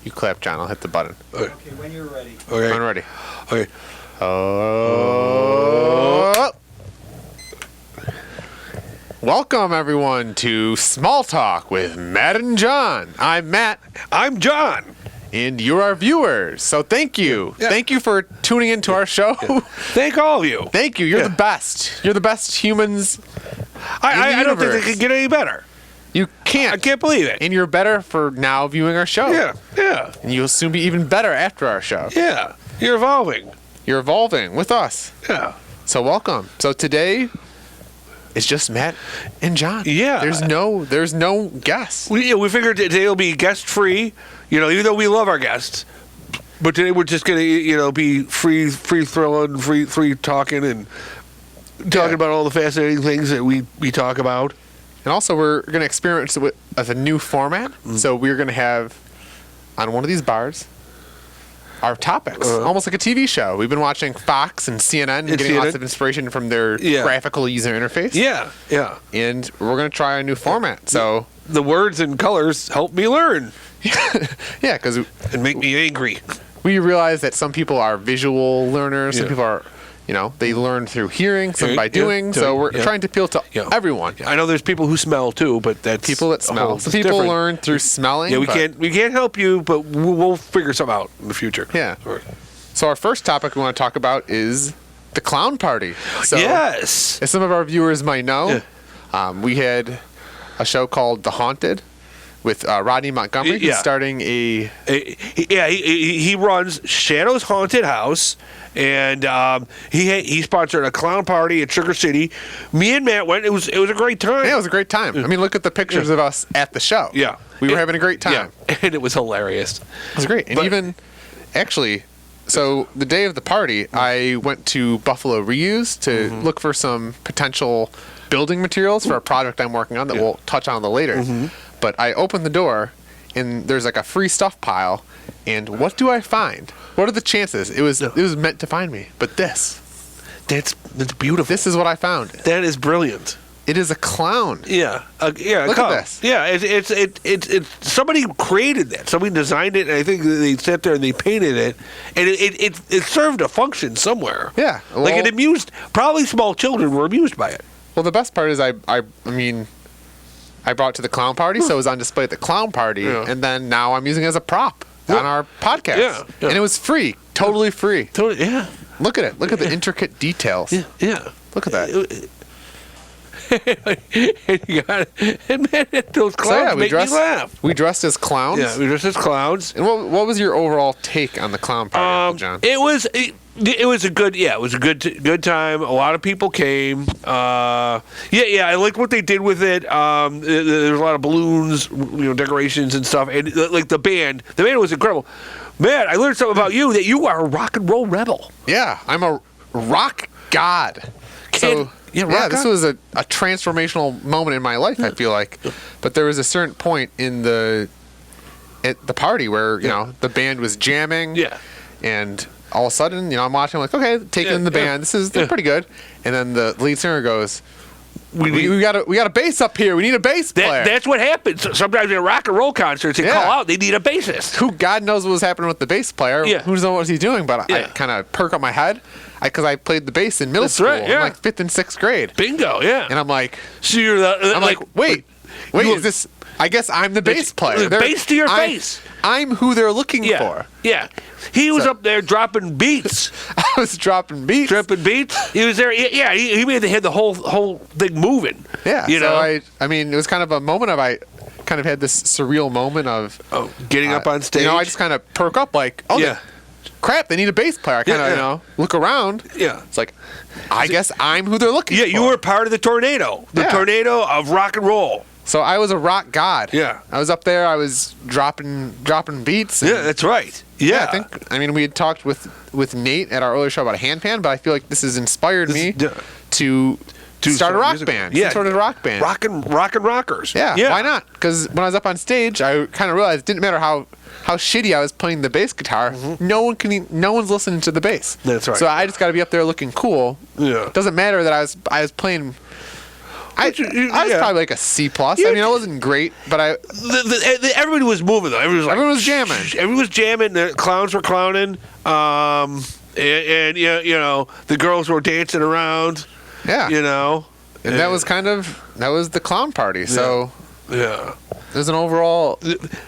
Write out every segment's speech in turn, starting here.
You clap, John. I'll hit the button. Okay, when you're ready. Okay. I'm ready. Okay. Oh. Welcome, everyone, to Smalltalk with Matt and John. I'm Matt. I'm John. And you're our viewers. So thank you. Yeah. Thank you for tuning into our show. Thank all of you. Thank you. You're the best. You're the best humans. I don't think they can get any better. You can't. I can't believe it. And you're better for now viewing our show. Yeah. And you'll soon be even better after our show. Yeah. You're evolving. You're evolving with us. Yeah. So welcome. So today it's just Matt and John. Yeah. There's no guests. We figured today will be guest free. Even though we love our guests, but today we're just gonna be free throwing, free talking and talking about all the fascinating things that we talk about. And also we're gonna experiment with a new format. So we're gonna have on one of these bars our topics, almost like a TV show. We've been watching Fox and CNN and getting lots of inspiration from their graphical user interface. Yeah. And we're going to try a new format. So the words and colors help me learn. Yeah, because and make me angry. We realize that some people are visual learners. Some people are, they learn through hearing, some by doing. So we're trying to appeal to everyone. I know there's people who smell too, but that's people that smell. Some people learn through smelling. Yeah, we can't help you, but we'll figure something out in the future. Yeah. So our first topic we want to talk about is the clown party. So, yes. As some of our viewers might know, we had a show called The Haunted with Rodney Montgomery. He's starting he runs Shadow's Haunted House, and he sponsored a clown party at Sugar City. Me and Matt went. It was a great time. Yeah, it was a great time. I mean, look at the pictures of us at the show. Yeah, we were having a great time. Yeah, and it was hilarious. It was great, and even actually. So the day of the party, I went to Buffalo Reuse to look for some potential building materials for a project I'm working on that we'll touch on a little later. But I opened the door, and there's like a free stuff pile, and what do I find? What are the chances? It was meant to find me, but that's beautiful. This is what I found. That is brilliant. It is a clown. Yeah. Look at this. Yeah, it's somebody created that. Somebody designed it, and I think they sat there and they painted it, and it served a function somewhere. Yeah. Well, like it amused. Probably small children were amused by it. Well, the best part is I brought it to the clown party, so it was on display at the clown party, and then now I'm using it as a prop on our podcast. Yeah. And it was free, totally free. Totally. Yeah. Look at it. Look at the intricate details. Yeah. Look at that. And man, those clowns make me laugh. We dressed as clowns. Yeah, we dressed as clowns. And what was your overall take on the clown party, John? It was a good time. A lot of people came. I liked what they did with it. There was a lot of balloons, decorations and stuff, and like the band was incredible. Man, I learned something about you, that you are a rock and roll rebel. Yeah, I'm a rock god. This was a transformational moment in my life, I feel like. But there was a certain point at the party where, the band was jamming. Yeah. And all of a sudden, I'm watching, like, okay, taking in the band. They're pretty good. And then the lead singer goes, we got a bass up here. We need a bass player. That's what happens. Sometimes in rock and roll concerts, they call out, they need a bassist. Who God knows what was happening with the bass player. Yeah. Who knows what he's doing, but I kind of perk up my head. Because I played the bass in middle school, in like 5th and 6th grade. Bingo, yeah. And I'm like, so you're wait, is this? I guess I'm the bass player. Bass to your face. I'm who they're looking for. Yeah. He was up there dropping beats. I was dropping beats. He was there. Yeah, he made the whole thing moving. Yeah. So I mean, it was kind of a moment of I kind of had this surreal moment of getting up on stage. I just kind of perk up like, crap, they need a bass player. I kind of, look around. Yeah. It's like, I guess I'm who they're looking for. Yeah, you were part of the tornado. The tornado of rock and roll. So I was a rock god. Yeah. I was up there. I was dropping beats. Yeah, that's right. Yeah. We had talked with Nate at our earlier show about a handpan, but I feel like this has inspired me to start a rock band. Yeah. Sort of a rock band. Rock and rockers. Yeah. Why not? Because when I was up on stage, I kind of realized it didn't matter how shitty I was playing the bass guitar. No one's listening to the bass. That's right. So I just got to be up there looking cool. Yeah. It doesn't matter that I was playing I was probably like a C+. I mean, I wasn't great, but everybody was moving though. Everyone was jamming. Everyone was jamming. The clowns were clowning. And the girls were dancing around. Yeah. And that was the clown party. Yeah. So yeah. There's an overall.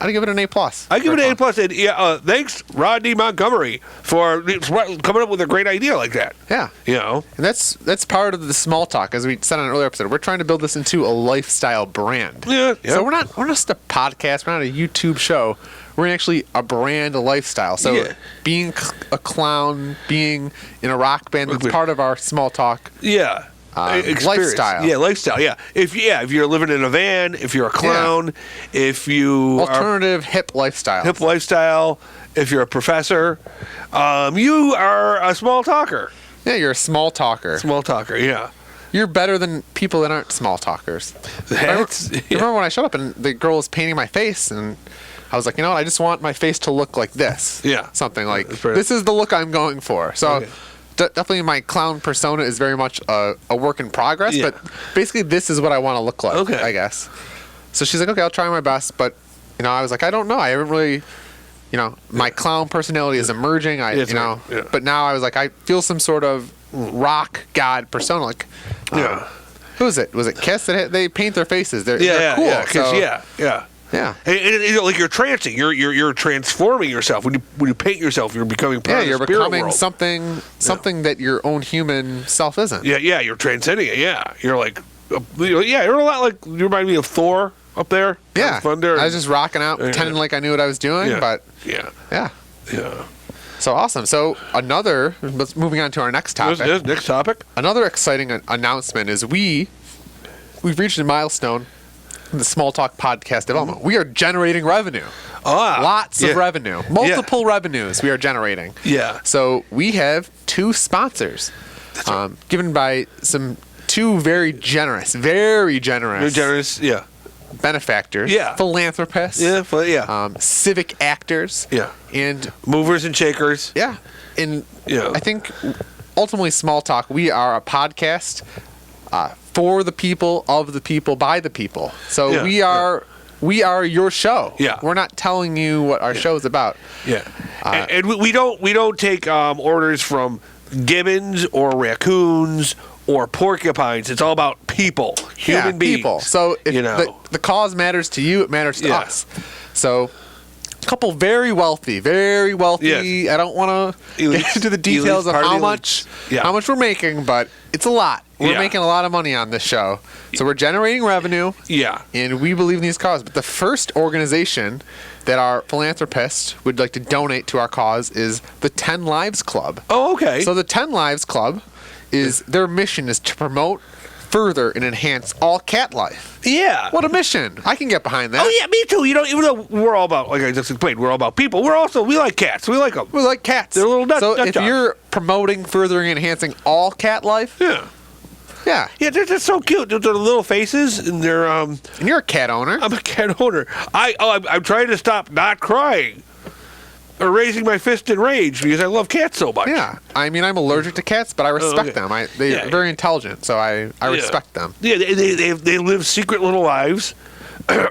I'd give it an A+. I give it an A+. And thanks Rodney Montgomery for coming up with a great idea like that. Yeah. And that's part of the small talk, as we said on an earlier episode. We're trying to build this into a lifestyle brand. Yeah. So we're not just a podcast. We're not a YouTube show. We're actually a brand, a lifestyle. So being a clown, being in a rock band, that's part of our small talk. Yeah. Lifestyle. Yeah, lifestyle. Yeah. If you're living in a van, if you're a clown, if you alternative hip lifestyle, if you're a professor, you are a small talker. Yeah, you're a small talker. Small talker. Yeah. You're better than people that aren't small talkers. Remember when I showed up and the girl was painting my face and I was like, you know what? I just want my face to look like this. Yeah. Something like, this is the look I'm going for. So definitely my clown persona is very much a work in progress, but basically this is what I want to look like, I guess. So she's like, okay, I'll try my best. But, I was like, I don't know. I haven't really, my clown personality is emerging. But now I was like, I feel some sort of rock god persona. Like, who is it? Was it Kiss? They paint their faces. They're cool. Yeah. And like you're trancing, you're transforming yourself. When you paint yourself, you're becoming part of the you're spirit becoming world. something that your own human self isn't. Yeah, you're transcending it. Yeah, you're like, you're a lot like, you remind me of Thor up there. Yeah, Thunder. I was just rocking out, pretending like I knew what I was doing. But yeah. So awesome. So moving on to our next topic. Next topic. Another exciting announcement is we've reached a milestone. The Small Talk podcast development. We are generating revenue. Lots of revenue. Multiple revenues we are generating. Yeah. So we have 2 sponsors given by two very generous benefactors. Yeah. Philanthropists. Civic actors. Yeah. And movers and shakers. Yeah. And I think ultimately Small Talk, we are a podcast for the people, of the people, by the people. So we are your show. Yeah. We're not telling you what our show is about. Yeah. And we don't take orders from gibbons or raccoons or porcupines. It's all about people, human beings. People. So if the cause matters to you, it matters to us. So a couple very wealthy. I don't want to get into the details of how much we're making, but it's a lot. We're making a lot of money on this show. So we're generating revenue. Yeah. And we believe in these causes. But the first organization that our philanthropists would like to donate to our cause is the 10 Lives Club. Oh, okay. So the 10 Lives Club their mission is to promote, further, and enhance all cat life. Yeah. What a mission. I can get behind that. Oh, yeah, me too. Even though we're all about, like I just explained, we're all about people, we like cats. We like them. We like cats. They're little nuts. So if you're promoting, furthering, and enhancing all cat life. Yeah, they're so cute. They're little faces, and they're And you're a cat owner. I'm a cat owner. I'm trying to stop not crying or raising my fist in rage because I love cats so much. Yeah, I mean I'm allergic to cats, but I respect them. They're very intelligent, so I respect them. Yeah, they live secret little lives.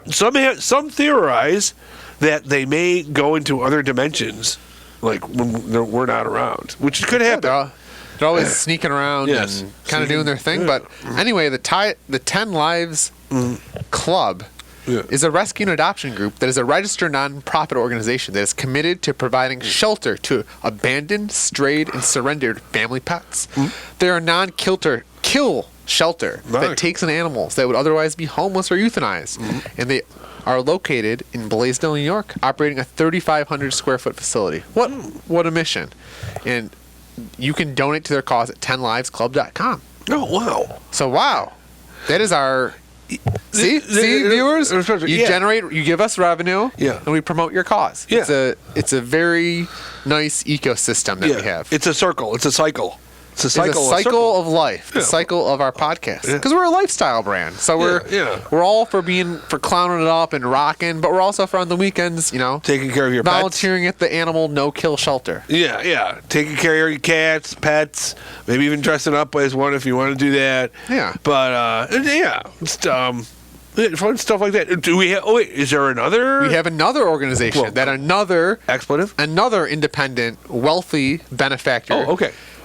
Some theorize that they may go into other dimensions, like when we're not around, which could happen. They're always sneaking around and kind of doing their thing. But anyway, the 10 Lives Club is a rescue and adoption group that is a registered nonprofit organization that is committed to providing shelter to abandoned, strayed, and surrendered family pets. They're a kill shelter that takes in animals that would otherwise be homeless or euthanized. And they are located in Blaisdell, New York, operating a 3,500 square foot facility. What a mission. And you can donate to their cause at 10livesclub.com. Oh, wow. So, that is our... See, viewers? You give us revenue, and we promote your cause. Yeah. It's a very nice ecosystem that we have. It's a circle. It's a cycle. It's a cycle. It's a cycle of life. The cycle of our podcast. Because we're a lifestyle brand. So we're all for clowning it up and rocking, but we're also for on the weekends, taking care of your volunteering at the animal no-kill shelter. Yeah. Taking care of your cats, pets, maybe even dressing up as one if you want to do that. Yeah. But, it's, fun stuff like that. Do we have, is there another? We have another organization another independent, wealthy benefactor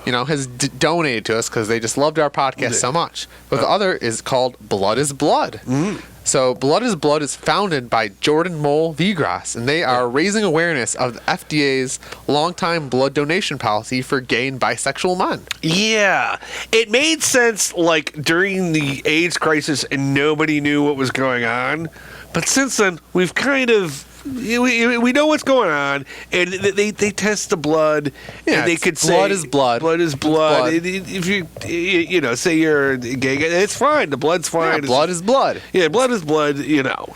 has donated to us because they just loved our podcast so much. But the other is called Blood is Blood. Mm. So Blood is Blood is founded by Jordan Mole Vigras, and they are raising awareness of the FDA's longtime blood donation policy for gay and bisexual men. Yeah. It made sense, during the AIDS crisis and nobody knew what was going on. But since then, we've kind of... We know what's going on, and they test the blood, and they could say blood is blood. Blood is blood. If you say you're gay, it's fine. The blood's fine. Yeah, blood is blood. Yeah, blood is blood.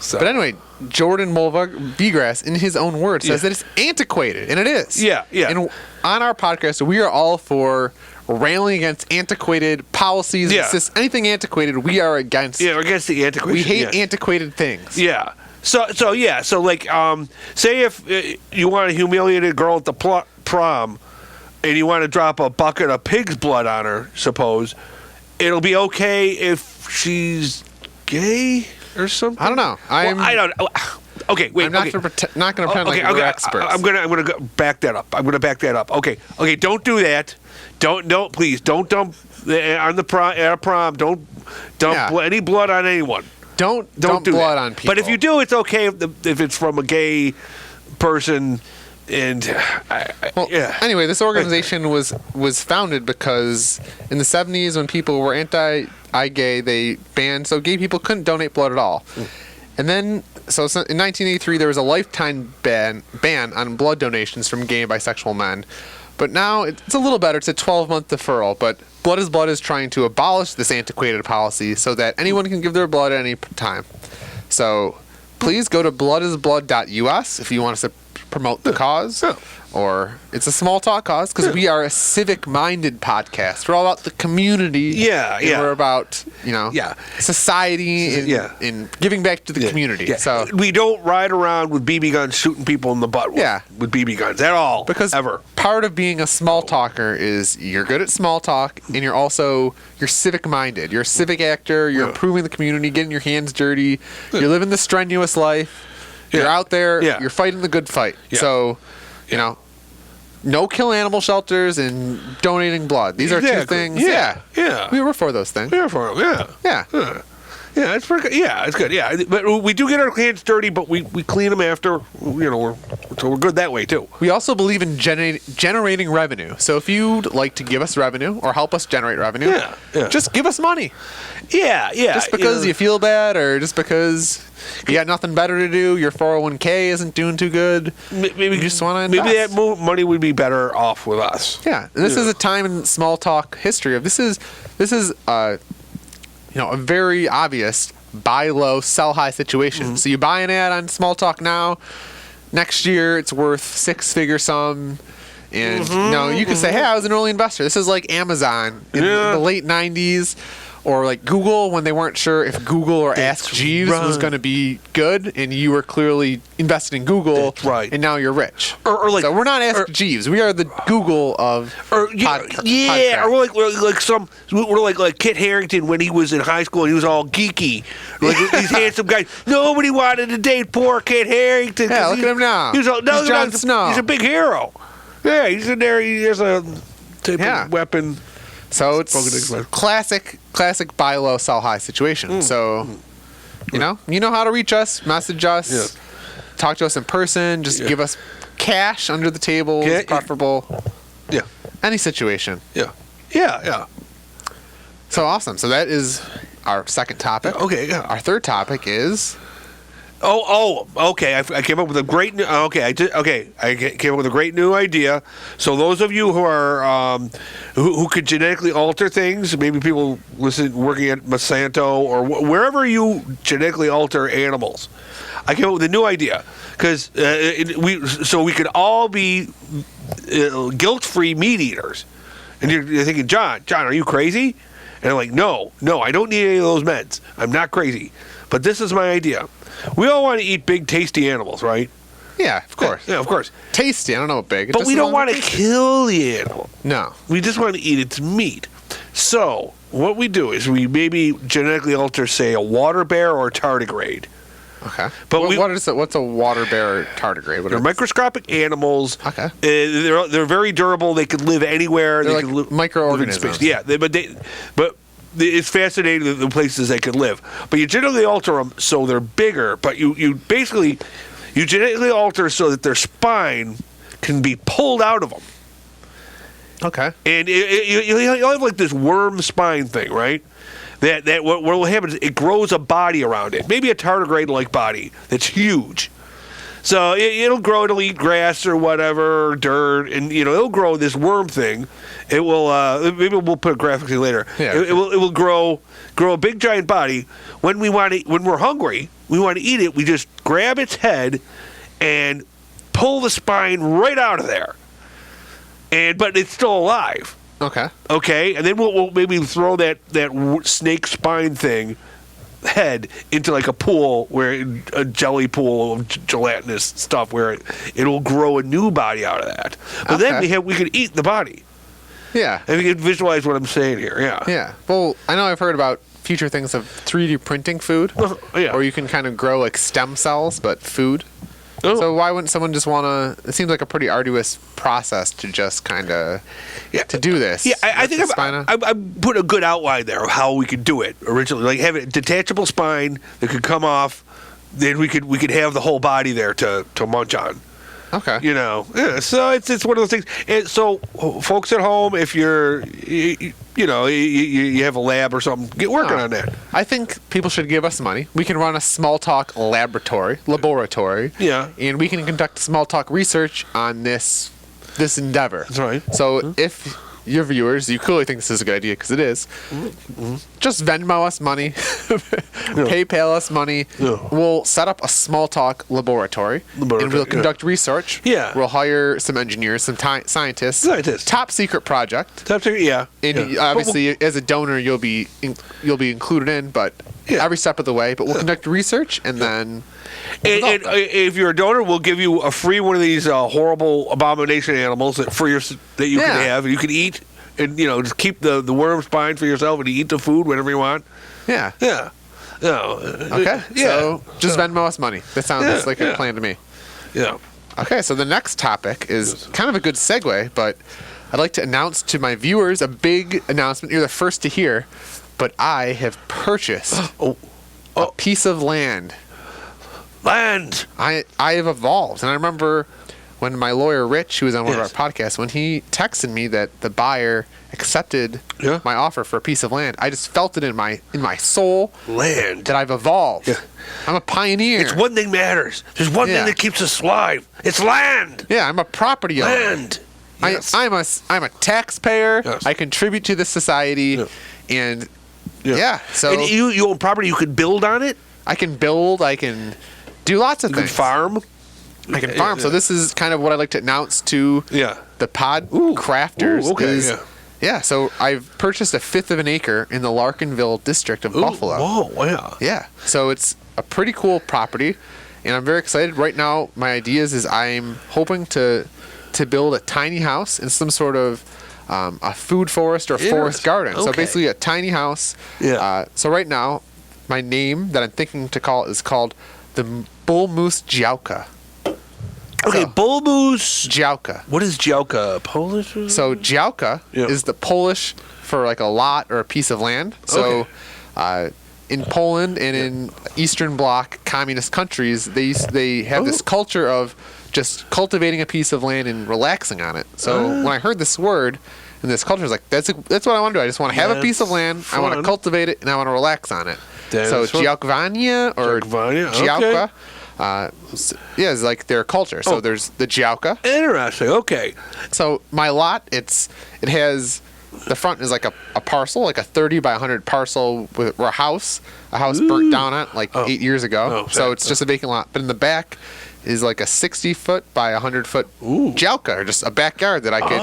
So. But anyway, Jordan Vigras, in his own words, says that it's antiquated, and it is. Yeah. And on our podcast, we are all for railing against antiquated policies. Anything antiquated, we are against. Yeah, against the antiquation. We hate antiquated things. Yeah. So say if you want to humiliate a girl at the prom, and you want to drop a bucket of pig's blood on her, suppose, it'll be okay if she's gay or something. I don't know. I don't know. Okay, wait. I'm not going to pretend like we're experts. I'm gonna back that up. Okay. Don't do that. Please don't dump on the prom. At a prom, don't dump any blood on anyone. Don't do blood that. on people. But if you do, it's okay if it's from a gay person. And anyway, this organization was founded because in the 70s, when people were anti-gay, they banned, so gay people couldn't donate blood at all. And then, in 1983, there was a lifetime ban on blood donations from gay and bisexual men. But now it's a little better. It's a 12-month deferral. But Blood is Blood is trying to abolish this antiquated policy so that anyone can give their blood at any time. So please go to bloodisblood.us if you want us to promote the cause. Or it's a Smalltalk cause because we are a civic-minded podcast. We're all about the community. Yeah. We're about, society and giving back to the community. Yeah. So we don't ride around with BB guns shooting people in the butt with BB guns at all. Because part of being a small talker is you're good at small talk and you're civic-minded. You're a civic actor. You're improving the community, getting your hands dirty. You're living the strenuous life. You're out there. You're fighting the good fight. So, no kill animal shelters and donating blood. These are two things. Yeah. We were for those things. We were for them. Yeah. It's pretty good. Yeah, it's good. Yeah, but we do get our hands dirty, but we clean them after. So we're good that way too. We also believe in generating revenue. So if you'd like to give us revenue or help us generate revenue, just give us money. Yeah. Just because you feel bad or just because you got nothing better to do, your 401k isn't doing too good. Maybe you just want to invest. Maybe that money would be better off with us. Yeah, and this is a time in small talk history of this is a very obvious buy low, sell high situation. Mm-hmm. So you buy an ad on Small Talk now, next year it's worth six-figure sum. And you could say, hey, I was an early investor. This is like Amazon in the late 90s. Or like Google when they weren't sure if Google or Ask Jeeves was going to be good, and you were clearly invested in Google, and now you're rich. Or like, so we're not Ask Jeeves. We are the Google of podcast. Or we're like Kit Harington when he was in high school and he was all geeky, like these handsome guys. Nobody wanted to date poor Kit Harington. Yeah, look at him now. He's Jon Snow. He's a big hero. Yeah, he's in there. He has a type of weapon. So it's classic buy low, sell high situation. So, you know how to reach us, message us, talk to us in person, just give us cash under the table, is preferable. Yeah. Any situation. Yeah. So awesome. So that is our second topic. Okay. Yeah. Our third topic is. Okay. I came up with a great new. I came up with a great new idea. So those of you who are who could genetically alter things, maybe people working at Monsanto or wherever you genetically alter animals, I came up with a new idea because we could all be guilt-free meat eaters. And you're thinking, John, are you crazy? And I'm like, no, I don't need any of those meds. I'm not crazy. But this is my idea. We all want to eat big, tasty animals, right? Yeah, of course. Yeah, of course. Tasty, I don't know what big. But we don't want to kill the animal. No. We just want to eat its meat. So what we do is we maybe genetically alter, say, a water bear or a tardigrade. Okay. But what's a water bear or tardigrade? They're microscopic animals. Okay. They're very durable. They could live anywhere. They're they like could microorganisms. Live in space. Yeah, but it's fascinating the places they could live. But you genetically alter them so they're bigger. But you basically genetically alter so that their spine can be pulled out of them. Okay. And you'll have like this worm spine thing, right? That what will happen is it grows a body around it. Maybe a tardigrade-like body that's huge. So it'll grow, it'll eat grass or whatever, or dirt, and it'll grow this worm thing. It will maybe we'll put it graphically later. Yeah. It will grow a big giant body. When we're hungry, we want to eat it, we just grab its head and pull the spine right out of there. But it's still alive. Okay. Okay, and then we'll maybe throw that snake spine thing head into like a pool, a jelly pool of gelatinous stuff, where it'll grow a new body out of that. But then we could eat the body. Yeah. And you can visualize what I'm saying here. Yeah. Yeah. Well, I know I've heard about future things of 3D printing food, yeah. or you can kind of grow like stem cells, but food. Oh. So why wouldn't someone just want to? It seems like a pretty arduous process to just kind of to do this. Yeah, I think I put a good outline there of how we could do it originally. Like have a detachable spine that could come off, then we could have the whole body there to munch on. Okay. Yeah. So it's one of those things. And so, folks at home, if you have a lab or something, get working on that. I think people should give us money. We can run a Smalltalk laboratory. Yeah. And we can conduct Smalltalk research on this endeavor. That's right. So if your viewers, you clearly think this is a good idea because it is, just Venmo us money, PayPal us money. Yeah. We'll set up a Smalltalk laboratory, and we'll conduct research. Yeah. We'll hire some engineers, some scientists. Top secret project. Top secret, yeah. And obviously, as a donor, you'll be included in, but every step of the way. But we'll conduct research, and then. And if you're a donor, we'll give you a free one of these horrible abomination animals that you can have, and you can eat, and just keep the worm spine for yourself, and eat the food whenever you want. Yeah. Yeah. No. Okay. Yeah. So just Venmo us money. That sounds like a plan to me. Yeah. Okay. So the next topic is kind of a good segue, but I'd like to announce to my viewers a big announcement. You're the first to hear, but I have purchased a piece of land. I have evolved, and I remember when my lawyer Rich, who was on one of our podcasts, when he texted me that the buyer accepted my offer for a piece of land, I just felt it in my soul. Land. That I've evolved. Yeah. I'm a pioneer. It's one thing matters. There's one thing that keeps us alive. It's land. Yeah, I'm a property owner. Land. Yes. I'm a taxpayer. Yes. I contribute to this society, and so and you own property. You could build on it. I can build. I can do lots of things. Farm. I can farm. So this is kind of what I'd like to announce to the pod crafters. So I've purchased a fifth of an acre in the Larkinville district of Buffalo. Whoa, yeah. Yeah. So it's a pretty cool property, and I'm very excited. Right now, my ideas is I'm hoping to build a tiny house in some sort of a food forest or forest garden. So basically a tiny house. Yeah. So right now, my name that I'm thinking to call is called the Bull Moose Działka. Okay, Bull Moose Działka. What is Działka? Polish? So Działka is the Polish for like a lot or a piece of land. So in Poland and in Eastern Bloc communist countries, they have this culture of just cultivating a piece of land and relaxing on it. So when I heard this word and this culture, I was like, that's what I want to do. I just want to have a piece of land. I want to cultivate it and I want to relax on it. So Działkowania or Działka. It's like their culture. So there's the Działka. Interesting. Okay. So my lot, it has the front is like a parcel, like a 30 by 100 parcel with a house burnt down on it like 8 years ago. So it's just a vacant lot. But in the back is like a 60-foot by 100-foot jalka, or just a backyard that I could.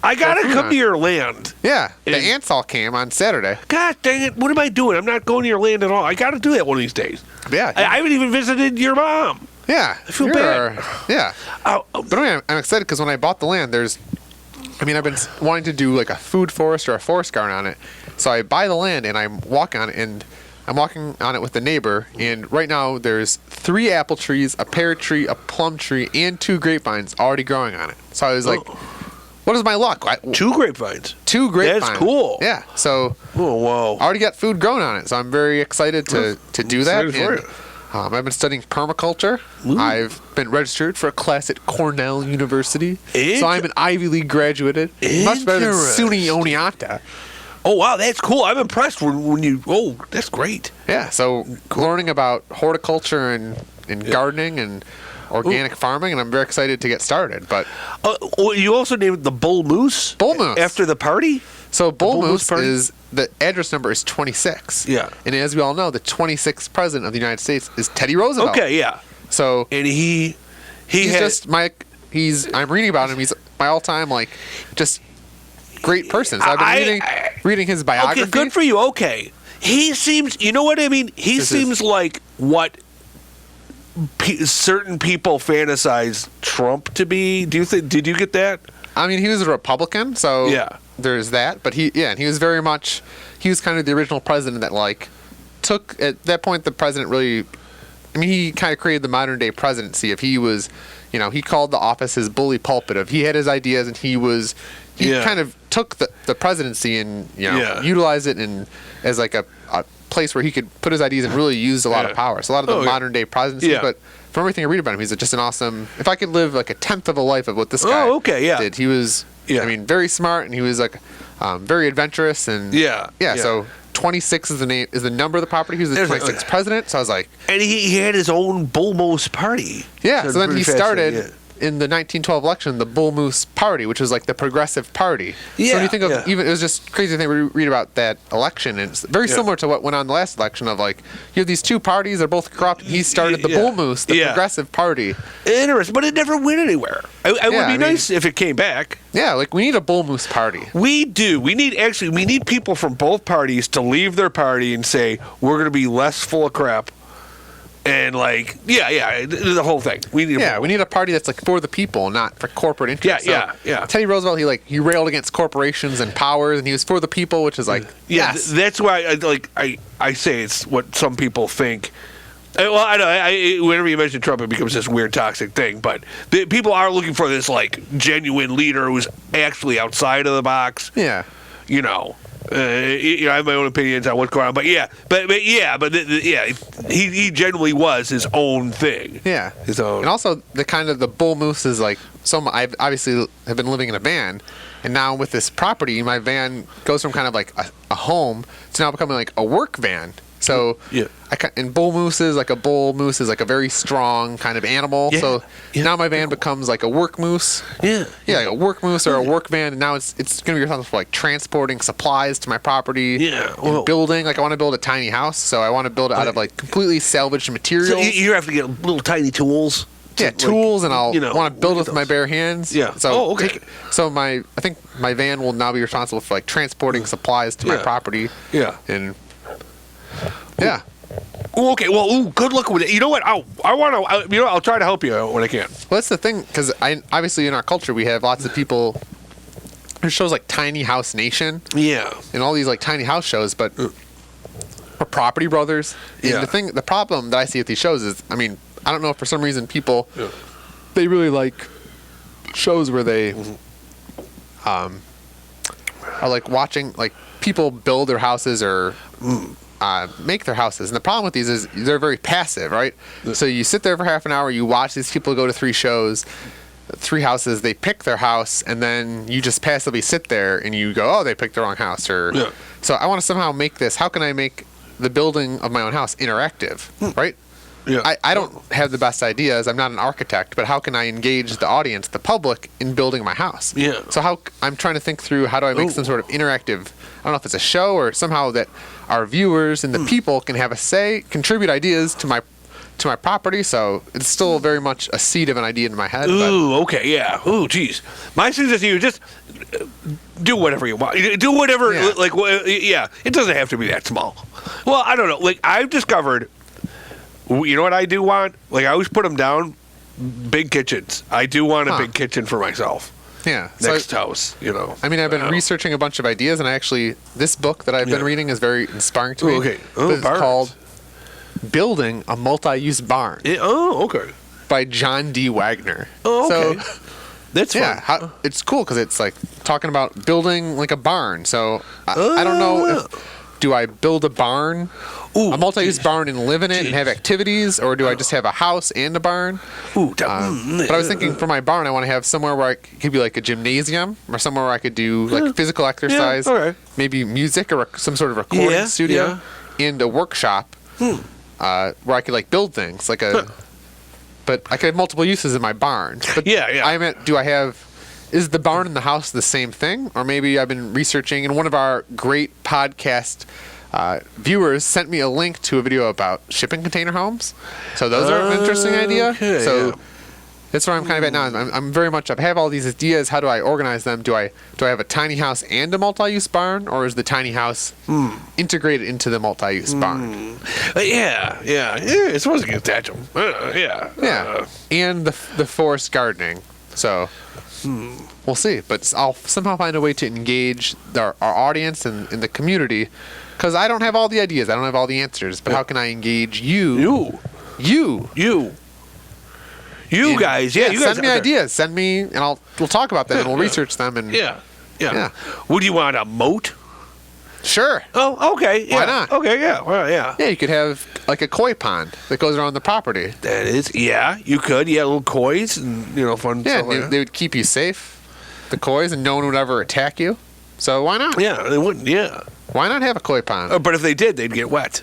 I gotta come to your land. Yeah, the ants all came on Saturday. God dang it! What am I doing? I'm not going to your land at all. I gotta do that one of these days. Yeah, I haven't even visited your mom. Yeah, I feel bad. Yeah, but anyway, I'm excited because when I bought the land, I've been wanting to do like a food forest or a forest garden on it. So I buy the land and I'm walking on it, and I'm walking on it with the neighbor. And right now there's 3 apple trees, a pear tree, a plum tree, and 2 grapevines already growing on it. So I was like, what is my luck? 2 grapevines. 2 grapevines. That's cool. Yeah. So whoa. I already got food growing on it. So I'm very excited to do that. And, I've been studying permaculture. I've been registered for a class at Cornell University. So I'm an Ivy League graduated. Much better than SUNY Oneonta. Oh, wow, that's cool. I'm impressed when you... Oh, that's great. Yeah, so learning about horticulture and gardening and organic farming, and I'm very excited to get started. But you also named it the Bull Moose? Bull Moose. After the party? So Bull Moose is... The address number is 26. Yeah. And as we all know, the 26th president of the United States is Teddy Roosevelt. Okay, yeah. So... And he's just my... I'm reading about him. He's my all-time, just... great person. So I've been reading his biography. Okay, good for you. Okay. He seems, you know what I mean? He seems like what certain people fantasize Trump to be. Did you get that? I mean, he was a Republican, so there's that. But he was very much, he was kind of the original president that took, at that point, the president really, he kind of created the modern day presidency. If he was, he called the office his bully pulpit. If he had his ideas and he kind of took the presidency and utilized it as like a place where he could put his ideas and really use a lot of power. So a lot of the modern day presidency, but from everything I read about him, he's just an awesome. If I could live like a tenth of a life of what this guy did, he was. Very smart, and he was very adventurous, and So 26 is the number of the property. He was the 26th president, so I was like, and he had his own Bull Moose party. Yeah, so then he started. In the 1912 election, the Bull Moose Party, which was like the progressive party. Yeah, so when you think of even, it was just crazy thing we read about that election, and it's very similar to what went on in the last election of you have these 2 parties, they're both corrupt. He started the Bull Moose, the progressive party. Interesting, but it never went anywhere. It would be nice if it came back. Yeah, we need a Bull Moose party. We do. We need people from both parties to leave their party and say, we're going to be less full of crap. And the whole thing. We need a party that's for the people, not for corporate interests. Yeah. Teddy Roosevelt, he railed against corporations and powers, and he was for the people, which is yes. That's why I say it's what some people think. Well, I know. Whenever you mention Trump, it becomes this weird, toxic thing. But people are looking for this genuine leader who's actually outside of the box. Yeah. I have my own opinions on what's going on, but he generally was his own thing. Yeah, his own. And also the Bull Moose is I obviously have been living in a van, and now with this property, my van goes from kind of a home to now becoming a work van. So and bull moose is a a very strong kind of animal. Yeah. So now my van becomes a work moose. Yeah. Yeah, a work moose or a work van, and now it's going to be responsible for transporting supplies to my property. Yeah. And building. I want to build a tiny house, so I want to build it out of completely salvaged materials. So you have to get little tiny tools. Yeah, tools, and I'll want to build with my bare hands. Yeah. So okay. I think my van will now be responsible for transporting supplies to my property. Yeah. And yeah. Ooh, okay. Well, good luck with it. You know what? I'll try to help you when I can. Well, that's the thing, because obviously in our culture we have lots of people. There's shows like Tiny House Nation. Yeah. And all these tiny house shows, but or Property Brothers. And the problem that I see with these shows is, I don't know if for some reason people they really like shows where they are watching people build their houses or make their houses. And the problem with these is they're very passive, right? So you sit there for half an hour, you watch these people go to 3 shows, 3 houses, they pick their house, and then you just passively sit there and you go, oh, they picked the wrong house. So I want to somehow make this, how can I make the building of my own house interactive, right? Yeah. I don't have the best ideas. I'm not an architect, but how can I engage the audience, the public, in building my house? Yeah. So I'm trying to think through how do I make some sort of interactive, I don't know if it's a show or somehow that our viewers and the people can have a say, contribute ideas to to my property, so it's still very much a seed of an idea in my head. Ooh, okay, yeah. Ooh, geez. My suggestion to you, just do whatever you want. Do whatever, yeah. It doesn't have to be that small. Well, I don't know. Like, I've discovered, you know what I do want? Like, I always put them down, big kitchens. I do want a big kitchen for myself. Yeah. Next house, you know. I mean, I've been researching a bunch of ideas, and this book that I've been reading is very inspiring to me. Okay. It's called Building a Multi-Use Barn. Okay. By John D. Wagner. Oh, okay. So, that's fun. It's cool because it's like talking about building like a barn. So I don't know do I build a barn, a multi-use barn, and live in it and have activities, or do I just have a house and a barn? But I was thinking for my barn, I want to have somewhere where I could be like a gymnasium or somewhere where I could do like physical exercise, maybe music or some sort of recording studio, and a workshop where I could like build things like a. But I could have multiple uses in my barn. But I meant, is the barn and the house the same thing? Or maybe I've been researching, and one of our great podcast viewers sent me a link to a video about shipping container homes. So those are an interesting idea. So that's where I'm kind of at now. I'm very much, I have all these ideas. How do I organize them? Do I have a tiny house and a multi-use barn? Or is the tiny house integrated into the multi-use barn? I suppose you can attach them. And the forest gardening. So we'll see. But I'll somehow find a way to engage our audience and the community. Because I don't have all the ideas. I don't have all the answers. But how can I engage you? You guys, you guys send me ideas. Send me, and we'll talk about them, and we'll research them. And Would you want a moat? Sure. Oh, okay. Yeah. Why not? Okay, yeah. Well, yeah. Yeah, you could have like a koi pond that goes around the property. That is, you could. Yeah, little kois and fun stuff. Yeah, they would keep you safe, the kois, and no one would ever attack you. So why not? Yeah, they wouldn't. Yeah. Why not have a koi pond? But if they did, they'd get wet.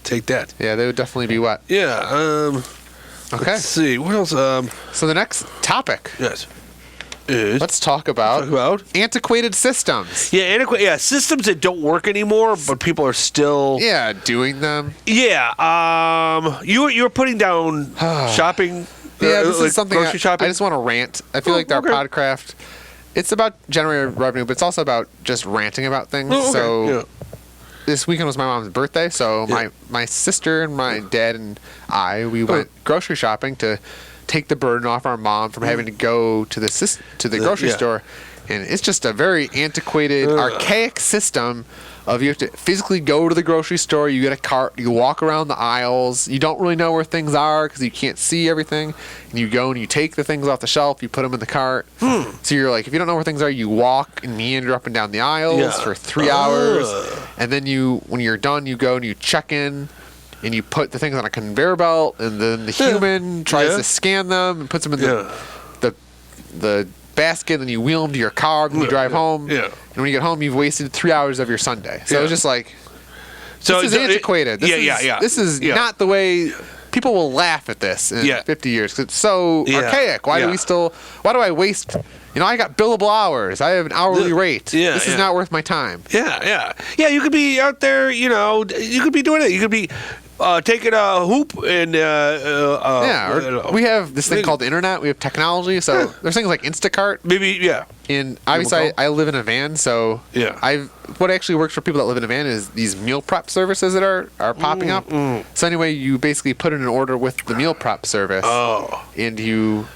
Take that. Yeah, they would definitely be wet. Yeah. Okay. Let's see. What else? So the next topic. Yes. Let's talk about antiquated systems. Yeah, systems that don't work anymore, but people are still doing them. Yeah. You were putting down shopping. Yeah, this is something grocery shopping. I just want to rant. I feel like our podcast, it's about generating revenue, but it's also about just ranting about things. So this weekend was my mom's birthday, so my sister and my dad and we went grocery shopping to take the burden off our mom from having to go to the grocery store. And it's just a very antiquated, archaic system of you have to physically go to the grocery store, you get a cart, you walk around the aisles, you don't really know where things are because you can't see everything, and you go and you take the things off the shelf, you put them in the cart. So you're like, if you don't know where things are, you walk and meander up and down the aisles for 3 hours, and then when you're done, you go and you check in, and you put the things on a conveyor belt, and then the human tries to scan them and puts them in the basket, and then you wheel them to your car when you drive home. And when you get home, you've wasted 3 hours of your Sunday. So it's just like, this is antiquated. This is not the way. People will laugh at this in 50 years because it's so archaic. Why do I waste? I got billable hours. I have an hourly rate. This is not worth my time. Yeah. You could be out there. You could be doing it. You could be taking a hoop and we have this thing called the internet. We have technology, so there's things like Instacart. Maybe And obviously, I live in a van, so what actually works for people that live in a van is these meal prep services that are popping up. So anyway, you basically put in an order with the meal prep service, and you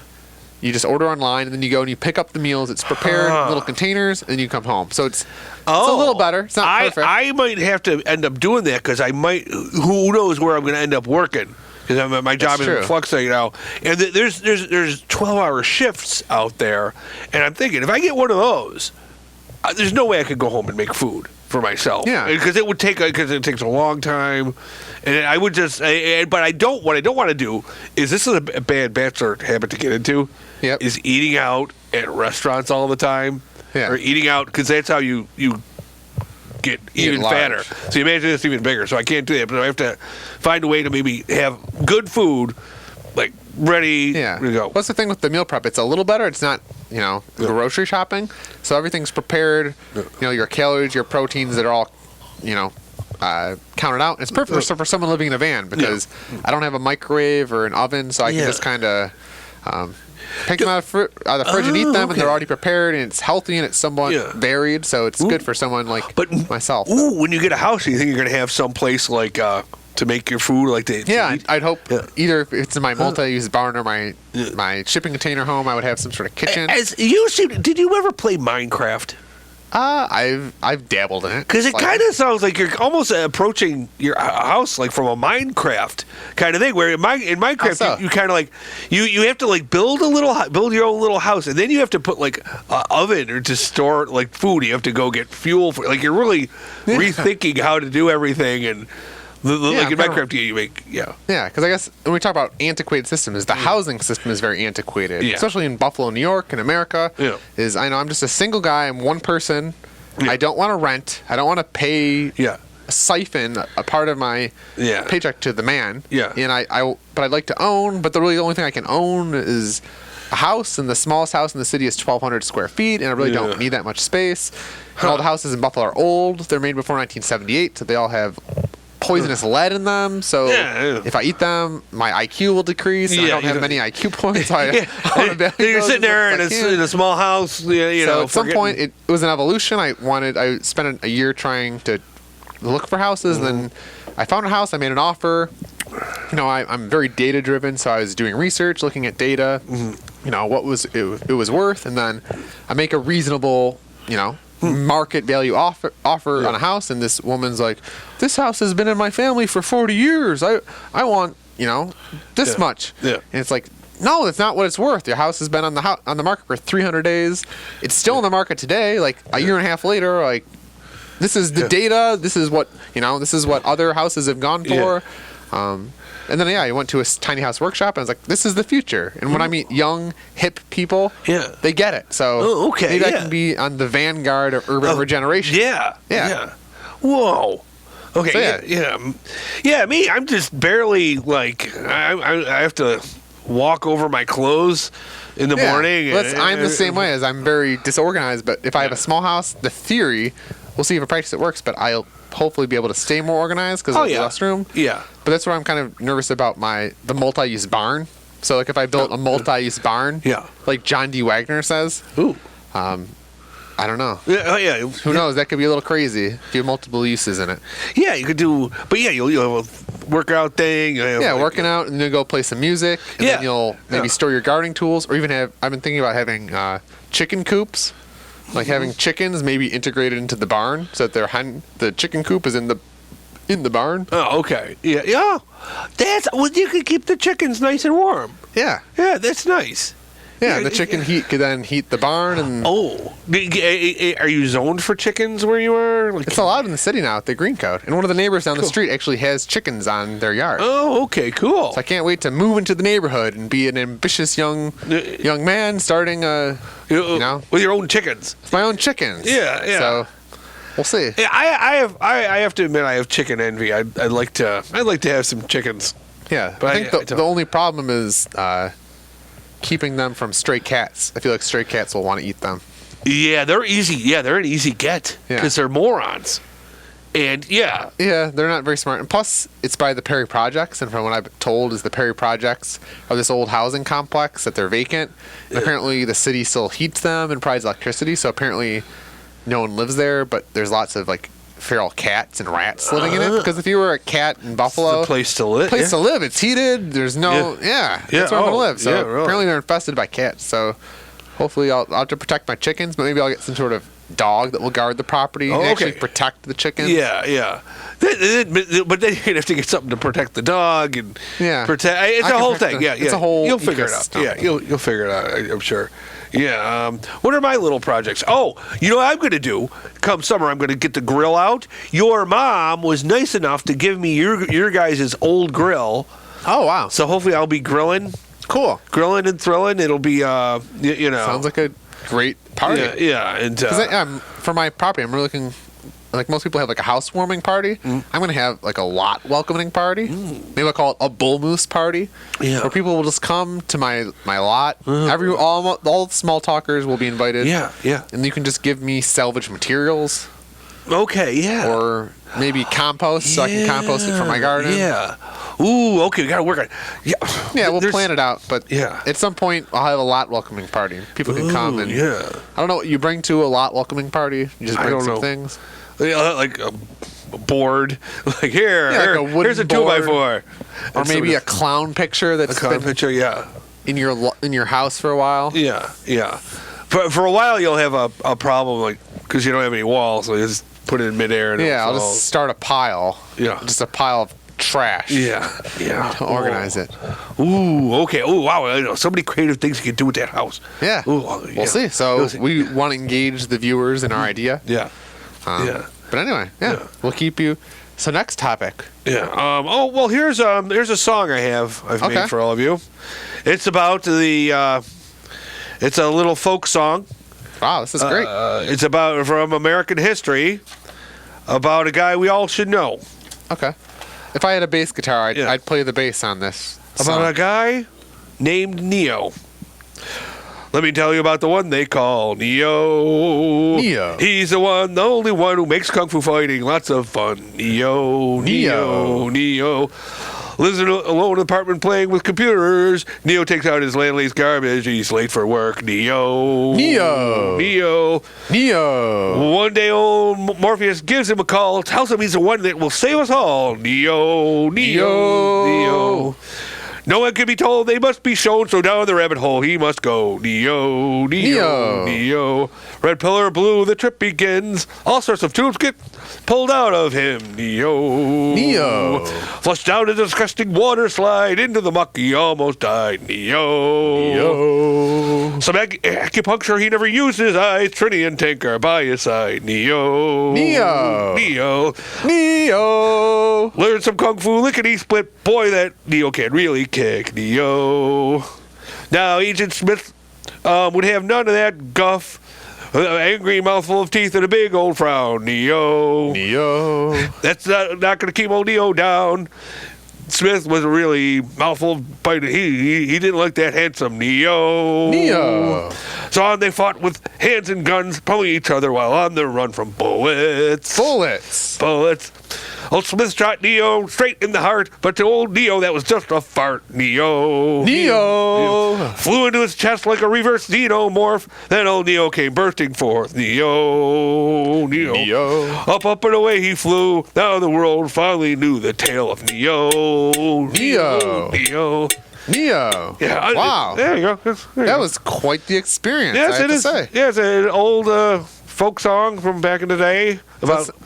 just order online, and then you go and you pick up the meals. It's prepared in little containers, and you come home. So it's a little better. It's not perfect. I might have to end up doing that because I might. Who knows where I'm going to end up working? Because my job is in flux right now, and there's 12-hour shifts out there, and I'm thinking if I get one of those, there's no way I could go home and make food for myself. Yeah, because it takes a long time, and I would just. But what I don't want to do is this is a bad bachelor habit to get into. Is eating out at restaurants all the time, or eating out because that's how you get even fatter. So you imagine this even bigger. So I can't do that, but I have to find a way to maybe have good food, like ready to go. What's the thing with the meal prep? It's a little better. It's not grocery shopping, so everything's prepared. Your calories, your proteins that are all counted out. And it's perfect for someone living in a van because I don't have a microwave or an oven, so I can just kind of pick them out of the fridge and eat them, and they're already prepared, and it's healthy and it's somewhat varied, so it's good for someone like myself. When you get a house, you think you're going to have some place like to make your food, like to eat? I'd hope either if it's in my multi-use barn or my shipping container home, I would have some sort of kitchen. Did you ever play Minecraft? I've dabbled in it because it kind of sounds like you're almost approaching your house like from a Minecraft kind of thing. Where in Minecraft you kind of like you have to like build your own little house, and then you have to put like an oven or to store like food. You have to go get fuel for like you're really rethinking how to do everything and. Like in Minecraft, you make because I guess when we talk about antiquated systems, the housing system is very antiquated, especially in Buffalo, New York, and America. I know I'm just a single guy. I'm one person. I don't want to rent. I don't want to pay. Siphon a part of my paycheck to the man. And but I'd like to own. But the only thing I can own is a house, and the smallest house in the city is 1,200 square feet, and I really don't need that much space. And all the houses in Buffalo are old. They're made before 1978, so they all have poisonous lead in them, so if I eat them, my IQ will decrease. And I don't have many IQ points. You're sitting there in a small house. So at some point, it was an evolution. I spent a year trying to look for houses, and then I found a house. I made an offer. I'm very data driven, so I was doing research, looking at data. What it was worth, and then I make a reasonable, market value offer on a house, and this woman's like, this house has been in my family for 40 years. I want this much. And it's like, no, that's not what it's worth. Your house has been on the market for 300 days. It's still in the market today. Like a year and a half later, like this is the data. This is what this is what other houses have gone for. And then I went to a tiny house workshop, and I was like, this is the future. And when I meet young, hip people, they get it. So maybe I can be on the vanguard of urban regeneration. Yeah. Whoa. Okay. So, me, I'm just barely like, I have to walk over my clothes in the morning. I'm the same way, as I'm very disorganized, but if I have a small house, the theory, we'll see if in practice it works, but I'll hopefully be able to stay more organized because of the less room. But that's where I'm kind of nervous about the multi-use barn. So like if I built a multi-use barn, like John D. Wagner says, I don't know. Who knows? That could be a little crazy if you have multiple uses in it. Yeah, you could do, but you'll have a workout thing. Working out, and then go play some music, and then you'll maybe store your gardening tools, or even I've been thinking about having chicken coops. Like having chickens maybe integrated into the barn so that the chicken coop is in the barn. Oh, okay. Yeah. You could keep the chickens nice and warm. Yeah, that's nice. Yeah, and the chicken heat could then heat the barn. And are you zoned for chickens where you are? Like, it's allowed in the city now at the Green Code. And one of the neighbors down the street actually has chickens on their yard. Oh, okay, cool. So I can't wait to move into the neighborhood and be an ambitious young man starting with your own chickens. With my own chickens. Yeah. So we'll see. Yeah, I have to admit I have chicken envy. I'd like to have some chickens. Yeah, but I think the only problem is keeping them from stray cats. I feel like stray cats will want to eat them. Yeah, they're easy. Yeah, they're an easy get because they're morons. And they're not very smart. And plus, it's by the Perry Projects, and from what I've told, is the Perry Projects are this old housing complex that they're vacant. And apparently, the city still heats them and provides electricity. So apparently, no one lives there. But there's lots of like feral cats and rats living in it. Because if you were a cat in Buffalo, it's the place to live. To live. It's heated. There's no that's where I'm gonna live. So apparently, they're infested by cats. So hopefully, I'll have to protect my chickens, but maybe I'll get some sort of dog that will guard the property and actually protect the chickens. Yeah. But then you're gonna have to get something to protect the dog and protect. It's a whole thing. It's a whole. You'll figure it out. Yeah, you'll figure it out. I'm sure. Yeah. What are my little projects? Oh, you know what I'm gonna do? Come summer, I'm gonna get the grill out. Your mom was nice enough to give me your guys' old grill. Oh wow! So hopefully I'll be grilling. Cool. Grilling and thrilling. It'll be Sounds like a great party. Yeah. And for my property, I'm really looking. Like most people have like a housewarming party. I'm going to have like a lot welcoming party. Maybe I'll call it a bull moose party. Yeah. Where people will just come to my lot. All the small talkers will be invited. Yeah. And you can just give me salvage materials. Okay, yeah. Or maybe compost, so I can compost it for my garden. Yeah. Ooh, okay, we got to work on it. Yeah, we'll plan it out, but yeah. At some point, I'll have a lot welcoming party. People can come and... Yeah. I don't know what you bring to a lot welcoming party. You just bring some things. Like a board. Like, here's a 2x4. Or maybe a clown picture that's in your house for a while. Yeah, yeah. For a while, you'll have a problem, like, because you don't have any walls, so you just put it in midair. And I'll just start a pile. Yeah. Just a pile of trash. Yeah. To organize it. Ooh, okay. Oh, wow. So many creative things you can do with that house. Yeah. Ooh, we'll see. So we want to engage the viewers in our idea. Yeah. But anyway, we'll keep you. So next topic. Yeah. Here's a song I've made for all of you. It's about it's a little folk song. Wow, this is great. It's from American history, about a guy we all should know. Okay. If I had a bass guitar, I'd play the bass on this song. About a guy named Neo. Let me tell you about the one they call Neo. Neo. He's the only one who makes kung fu fighting lots of fun. Neo. Lives in a alone apartment playing with computers. Neo takes out his landlady's garbage. He's late for work. Neo. One day old Morpheus gives him a call, tells him he's the one that will save us all. Neo. No one can be told, they must be shown, so down the rabbit hole he must go. Neo. Red pillar blue, the trip begins. All sorts of tubes get pulled out of him. Neo. Flushed down a disgusting water slide. Into the muck, he almost died. Neo. Some acupuncture, he never used his eyes. Trinity and Tinker by his side. Neo. Learned some kung fu lickety split. Boy, that Neo can really kick. Neo. Now, Agent Smith would have none of that guff. Angry mouthful of teeth and a big old frown. Neo. That's not going to keep old Neo down. Smith was a really mouthful of bite. He didn't look that handsome. Neo. So on they fought with hands and guns, pulling each other while on the run from bullets. Old Smith shot Neo straight in the heart, but to old Neo, that was just a fart. Neo. Flew into his chest like a reverse xenomorph. Then old Neo came bursting forth. Neo. Up and away he flew. Now the world finally knew the tale of Neo. Yeah. Wow. There you go. That was quite the experience. Yes, I have to say. Yeah, it's an old folk song from back in the day.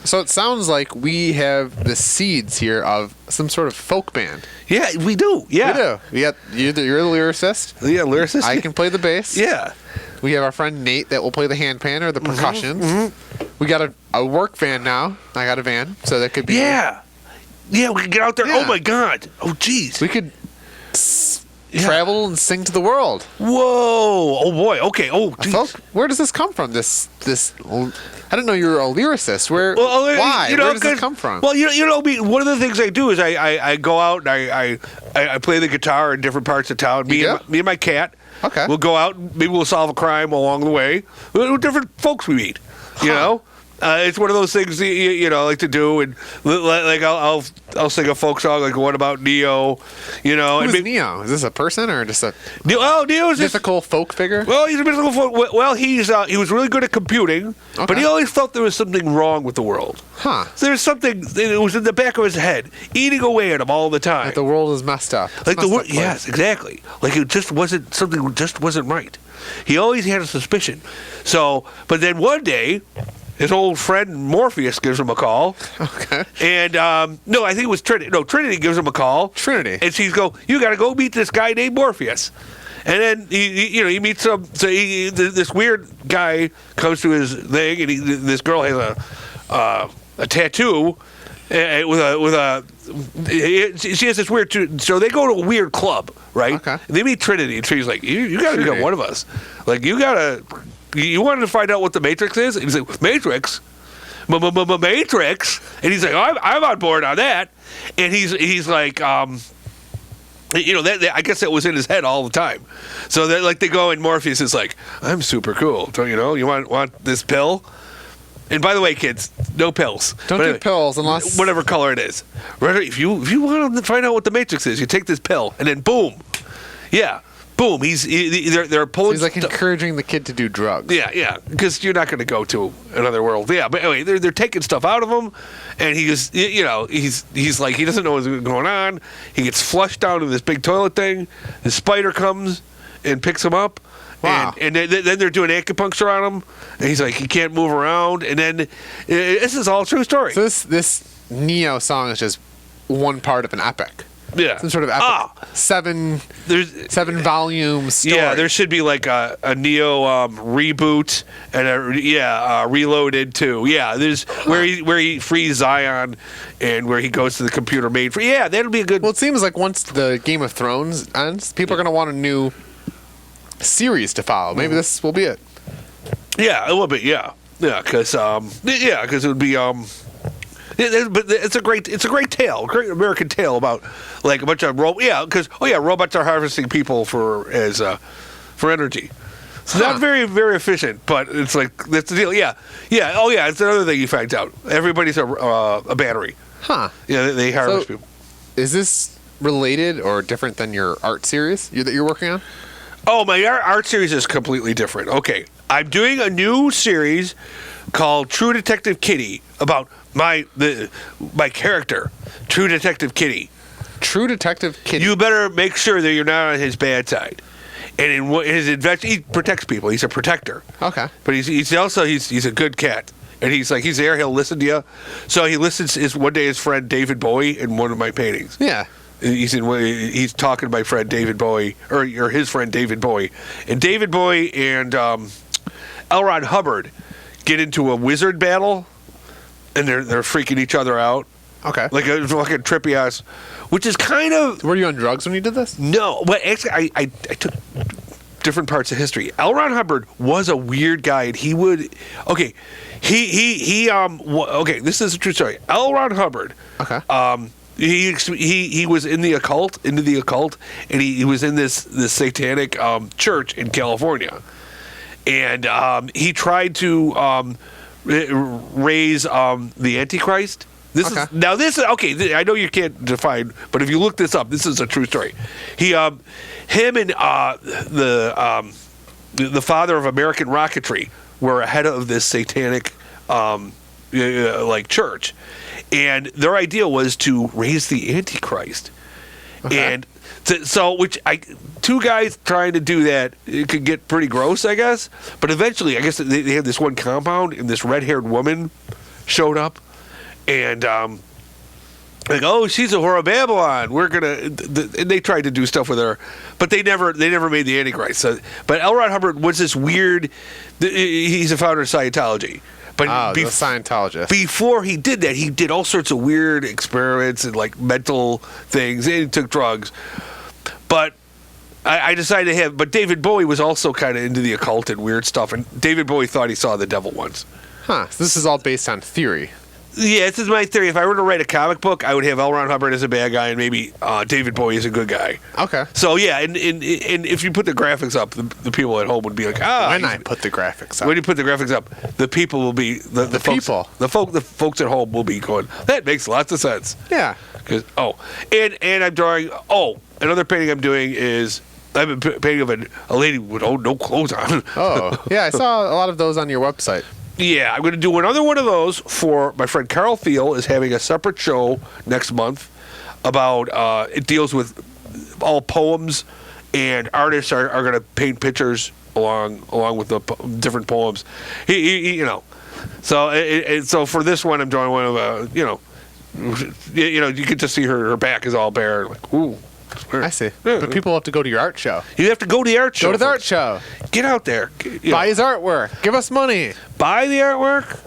So it sounds like we have the seeds here of some sort of folk band. Yeah, we do. Yeah. We got you're the lyricist. Yeah, lyricist. I can play the bass. Yeah. We have our friend Nate that will play the handpan or the percussions. We got a work van now. I got a van, so that could be. Yeah, we can get out there. Yeah. Oh my God. Oh geez. We could travel and sing to the world. Whoa. Oh boy. Okay. Oh geez. Where does this come from? This. I didn't know you were a lyricist. Why? Where does this come from? Well, one of the things I do is I go out and I play the guitar in different parts of town. Me and my cat. Okay. We'll go out. Maybe we'll solve a crime along the way. Different folks we meet. You know. It's one of those things I like to do, and like I'll sing a folk song like "What About Neo," Who's Neo? Is this a person or just a Neo's mythical folk figure? Well, he's a mythical folk. Well, he was really good at computing, but he always felt there was something wrong with the world. Huh? So there's something that was in the back of his head, eating away at him all the time. Like the world is messed up. Like the world, yes, exactly. Like it just wasn't something. Just wasn't right. He always had a suspicion. So, but then one day, his old friend Morpheus gives him a call. Okay. And, no, I think it was Trinity. No, Trinity gives him a call. Trinity. And she's you got to go meet this guy named Morpheus. And then, he meets him. So this weird guy comes to his thing, and this girl has a tattoo she has this weird, so they go to a weird club, right? Okay. And they meet Trinity, and she's like, you got to become one of us. Like, you wanted to find out what the Matrix is? And he's like, Matrix? Matrix? And he's like, I'm on board on that. And he's like, I guess that was in his head all the time. So they go, and Morpheus is like, I'm super cool. So, you want this pill? And by the way, kids, no pills. Don't do pills unless whatever color it is. If you want to find out what the Matrix is, you take this pill, and then boom, yeah, boom. They're pulling. He's like encouraging the kid to do drugs. Yeah, because you're not going to go to another world. Yeah, but anyway, they're taking stuff out of him, and he's like he doesn't know what's going on. He gets flushed down in this big toilet thing. The spider comes and picks him up. Wow. And then they're doing acupuncture on him, and he's like, he can't move around. And then this is all true story. So this Neo song is just one part of an epic. Yeah. Some sort of epic. Seven volume story. Yeah, there should be like a Neo reboot and a Reloaded too. Yeah, there's where he frees Zion and where he goes to the computer made for. Yeah, that'll be a good. Well, it seems like once the Game of Thrones ends, people are going to want a new series to follow. Maybe this will be it. Yeah, it will be. Yeah, because it would be. But it's a great tale, a great American tale about like a bunch of robots are harvesting people for energy. It's not very, very efficient, but it's like that's the deal. Yeah. Oh yeah, it's another thing you find out. Everybody's a battery. Huh? Yeah, they harvest people. Is this related or different than your art series that you're working on? Oh, my art series is completely different. Okay, I'm doing a new series called True Detective Kitty about my character, True Detective Kitty. True Detective Kitty. You better make sure that you're not on his bad side. And in his adventure, he protects people. He's a protector. Okay. But he's also a good cat. And he's there. He'll listen to you. So he listens. One day his friend David Bowie in one of my paintings. Yeah. He's talking to my friend David Bowie, or his friend David Bowie, and David Bowie and L. Ron Hubbard get into a wizard battle, and they're freaking each other out. Okay, like a trippy ass, which is kind of. Were you on drugs when you did this? No, but actually, I took different parts of history. L. Ron Hubbard was a weird guy, and he would. Okay, okay, this is a true story. L. Ron Hubbard. Okay. He was into the occult, and he was in this satanic church in California, and he tried to raise the Antichrist. This is okay. I know you can't define, but if you look this up, this is a true story. Him and the father of American rocketry were ahead of this satanic like church. And their idea was to raise the Antichrist. Okay. And two guys trying to do that, it could get pretty gross, I guess. But eventually, I guess they had this one compound, and this red-haired woman showed up. And like, oh, she's a whore of Babylon. We're gonna. And they tried to do stuff with her, but they never made the Antichrist. So, but L. Ron Hubbard was this weird. He's a founder of Scientology. But the Scientologist. Before he did that, he did all sorts of weird experiments and like mental things, and he took drugs. But I decided to have. But David Bowie was also kind of into the occult and weird stuff, and David Bowie thought he saw the devil once. Huh? So this is all based on theory. Yeah, this is my theory. If I were to write a comic book, I would have L. Ron Hubbard as a bad guy and maybe David Bowie as a good guy. Okay. So, yeah, and if you put the graphics up, the people at home would be like, When I put the graphics up. When you put the graphics up, the people will be... The folks at home will be going, that makes lots of sense. Yeah. And I'm drawing... another painting I'm doing is... I'm painting of a lady with no clothes on. Oh, yeah, I saw a lot of those on your website. Yeah, I'm going to do another one of those for my friend Carl Thiel is having a separate show next month about, it deals with all poems, and artists are going to paint pictures along with the different poems. So for this one, I'm drawing one of you could just see her back is all bare, like, ooh. I see. Yeah. But people have to go to your art show. You have to go to the art show. Go to the art show. Get out there. Buy his artwork. Give us money. Buy the artwork,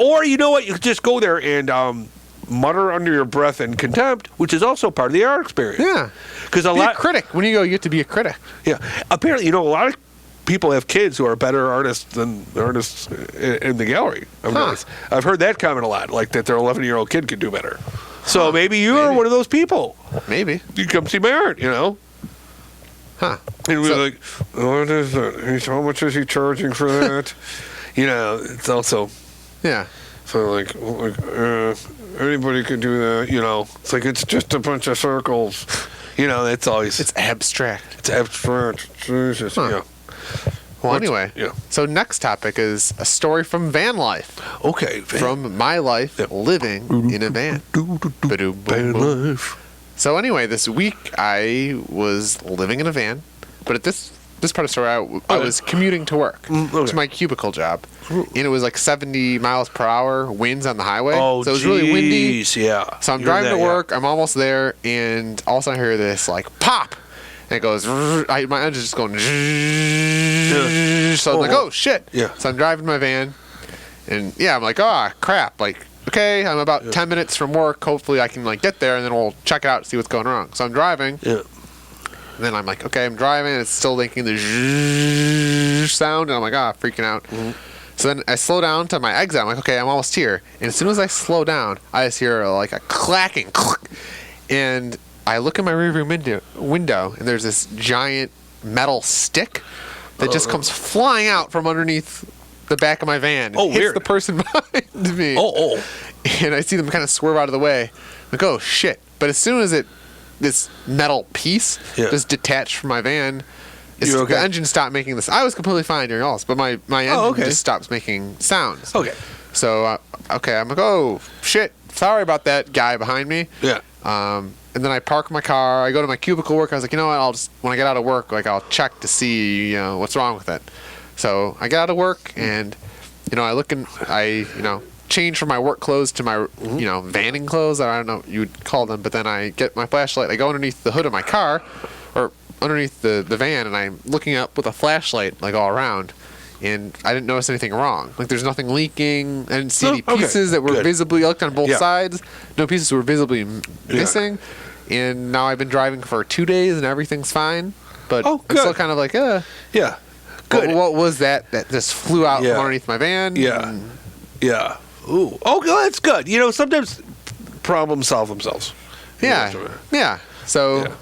or you know what? You could just go there and mutter under your breath in contempt, which is also part of the art experience. Yeah. Because a critic. When you go, you get to be a critic. Yeah. Apparently, a lot of people have kids who are better artists than the artists in the gallery. I've heard that comment a lot, like that their 11-year-old kid could do better. So maybe you're one of those people. Maybe. You come see my art, Huh. And we're like, what is it? How much is he charging for that? It's also... Yeah. So anybody could do that, It's like it's just a bunch of circles, That's always it's abstract. It's abstract. Jesus, yeah. Well, anyway, so next topic is a story from van life. Okay, from my life living in a van. Van life. So anyway, this week I was living in a van, but at this part of the story, I was commuting to work to my cubicle job, and it was like 70 miles per hour winds on the highway. Oh, so it was really windy. Yeah. So I'm driving to work. I'm almost there, and all of a sudden I hear this like pop. And it goes, my engine's just going, so I'm like, oh, shit. Yeah. So I'm driving my van, and I'm like, oh, crap. Like, okay, I'm about 10 minutes from work. Hopefully I can, like, get there, and then we'll check it out and see what's going wrong. So I'm driving. Yeah. And then I'm like, okay, I'm driving, and it's still making the sound, and I'm like, freaking out. Mm-hmm. So then I slow down to my exit. I'm like, okay, I'm almost here. And as soon as I slow down, I just hear, like, a clacking, and I look in my rearview window, and there's this giant metal stick that just comes flying out from underneath the back of my van. And hits the person behind me. And I see them kind of swerve out of the way. I'm like, oh, shit. But as soon as this metal piece just detached from my van, the engine stopped making this. I was completely fine during all this, but my engine just stops making sounds. Okay. So, I'm like, oh, shit. Sorry about that guy behind me. Yeah. And then I park my car. I go to my cubicle work. I was like, you know what? When I get out of work, I'll check to see, what's wrong with it. So I get out of work, and, I look and change from my work clothes to my, vanning clothes. I don't know what you would call them. But then I get my flashlight. I go underneath the hood of my car, or underneath the van, and I'm looking up with a flashlight, all around. And I didn't notice anything wrong. Like, there's nothing leaking. I didn't see any pieces that were visibly, I looked on both sides. No pieces were visibly missing. And now I've been driving for 2 days, and everything's fine. But I'm still kind of like, Yeah. Good. What was that just flew out from underneath my van? Yeah. Yeah. Ooh. Oh, that's good. Sometimes problems solve themselves. Yeah. Yeah. So,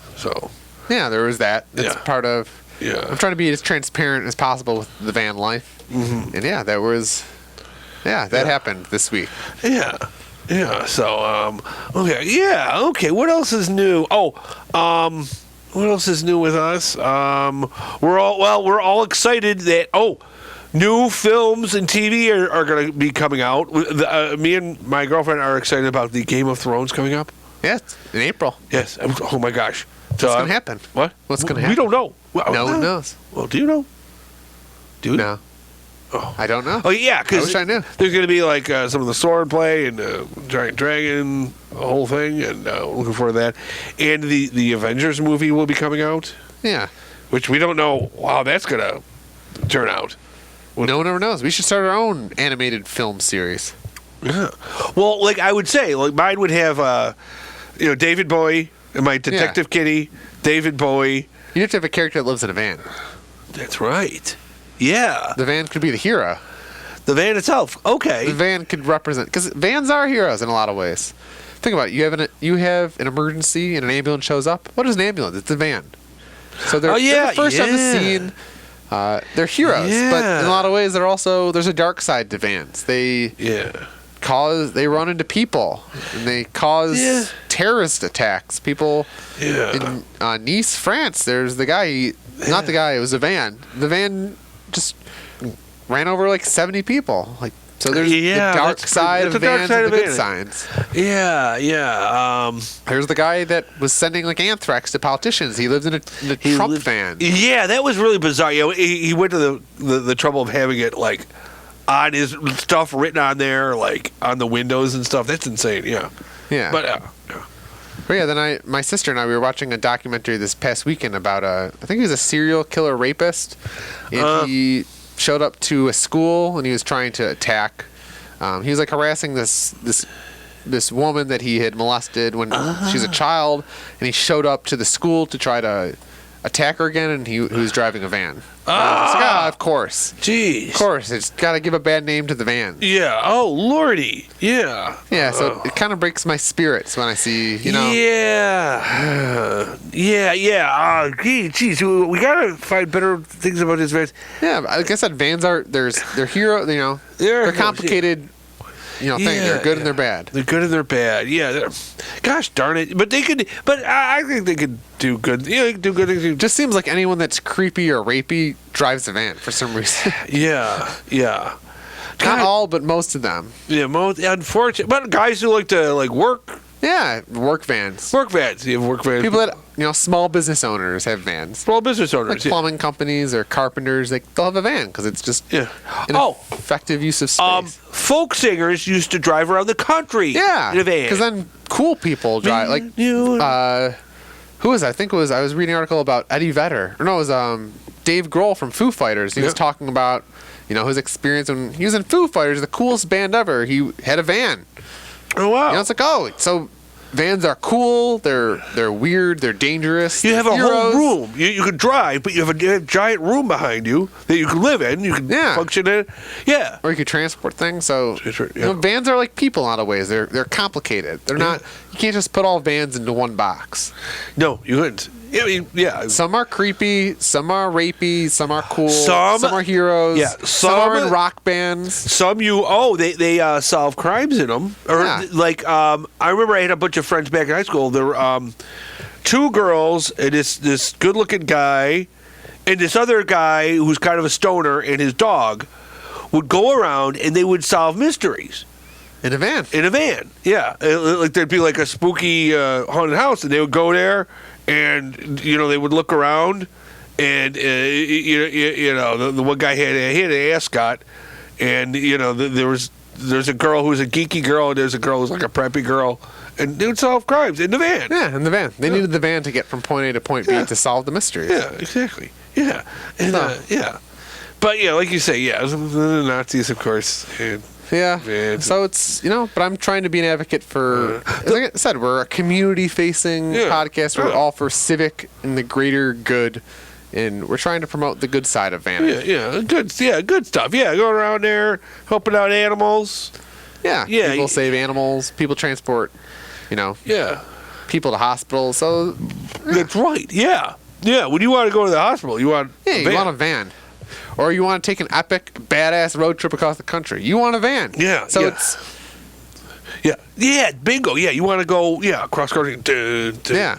there was that. It's part of... Yeah. I'm trying to be as transparent as possible with the van life. Mm-hmm. And that happened this week. Yeah. Yeah. So, okay. What else is new? What else is new with us? We're all excited that, new films and TV are going to be coming out. Me and my girlfriend are excited about the Game of Thrones coming up. Yes, in April. Yes. Oh my gosh. So, what's going to happen? What? What's going to happen? We don't know. No one knows. Well, do you know? No. Oh. I don't know. Oh, yeah, because I wish I knew. There's going to be some of the sword play and Giant Dragon, the whole thing, and looking forward to that. And the Avengers movie will be coming out. Yeah. Which we don't know how that's going to turn out. No one ever knows. We should start our own animated film series. Yeah. Well, I would say, mine would have, David Bowie, and my Detective Kitty, David Bowie. You have to have a character that lives in a van. That's right. Yeah. The van could be the hero. The van itself. Okay. The van could represent, because vans are heroes in a lot of ways. Think about it. You have an emergency and an ambulance shows up. What is an ambulance? It's a van. So they're the first on the scene. They're heroes, but in a lot of ways, there's a dark side to vans. They run into people, and they cause terrorist attacks. People in Nice, France, there's the guy, not the guy, it was a van. The van just ran over 70 people. So there's the dark side of vans and the good signs. Yeah, yeah. There's the guy that was sending anthrax to politicians. He lived in a Trump van. Yeah, that was really bizarre. He went to the trouble of having it on his stuff written on there, on the windows and stuff. That's insane. Yeah. Yeah. But then my sister and I, we were watching a documentary this past weekend about I think he was a serial killer rapist, and he showed up to a school and he was trying to attack. He was harassing this woman that he had molested when she was a child, and he showed up to the school to try to attack her again, and he was driving a van. Of course. Jeez. Of course. It's got to give a bad name to the van. Yeah. Oh, Lordy. Yeah. Yeah, so it kind of breaks my spirits when I see, Yeah. Yeah. Geez. We got to find better things about his vans. Yeah, like I said, vans they're hero, they're complicated thing. They're good and they're bad. They're good and they're bad. Yeah. Gosh darn it! But they could. But I think they could do good. Yeah, they could do good things. Just seems like anyone that's creepy or rapey drives a van for some reason. Yeah. Not all, but most of them. Yeah, most unfortunate. But guys who like to work. Yeah, work vans. Work vans. You have work vans. People that small business owners have vans. Small business owners, like plumbing companies or carpenters, they'll have a van because it's just an effective use of space. Folk singers used to drive around the country. Yeah, in a van. Because then cool people drive. Who was that? I think it was. I was reading an article about Eddie Vedder. Or no, it was Dave Grohl from Foo Fighters. He was talking about his experience when he was in Foo Fighters, the coolest band ever. He had a van. Oh wow! It's like so. Vans are cool. They're weird. They're dangerous. You have a whole room. You can drive, but you have a giant room behind you that you can live in. You can function in. Yeah. Or you could transport things. So vans are like people in a lot of ways. They're complicated. They're not. You can't just put all vans into one box. No, you couldn't. I mean, yeah. Some are creepy. Some are rapey. Some are cool. Some are heroes. Yeah. Some are in rock bands. Some they solve crimes in them. Or I remember I had a bunch of friends back in high school. There were two girls and this good-looking guy and this other guy who's kind of a stoner and his dog would go around and they would solve mysteries. In a van. Yeah. Like there'd be like a spooky haunted house and they would go there. And they would look around, and the one guy had an ascot, and there's a girl who's a geeky girl, and there's a girl who's like a preppy girl, and they would solve crimes in the van. Yeah, in the van. They needed the van to get from point A to point B to solve the mysteries. Yeah, exactly. Yeah, and but like you say, the Nazis, of course. And, yeah, so it's, but I'm trying to be an advocate for, as I said, we're a community-facing podcast. We're all for civic and the greater good, and we're trying to promote the good side of vanity. Good stuff. Yeah, going around there, helping out animals. Yeah, people save animals, people transport, people to hospitals, so... That's right, yeah. Yeah, when you want to go to the hospital, you want you want a van. Or you want to take an epic, badass road trip across the country. You want a van. Yeah. So it's... Yeah, bingo. Yeah, you want to go, cross country. Yeah.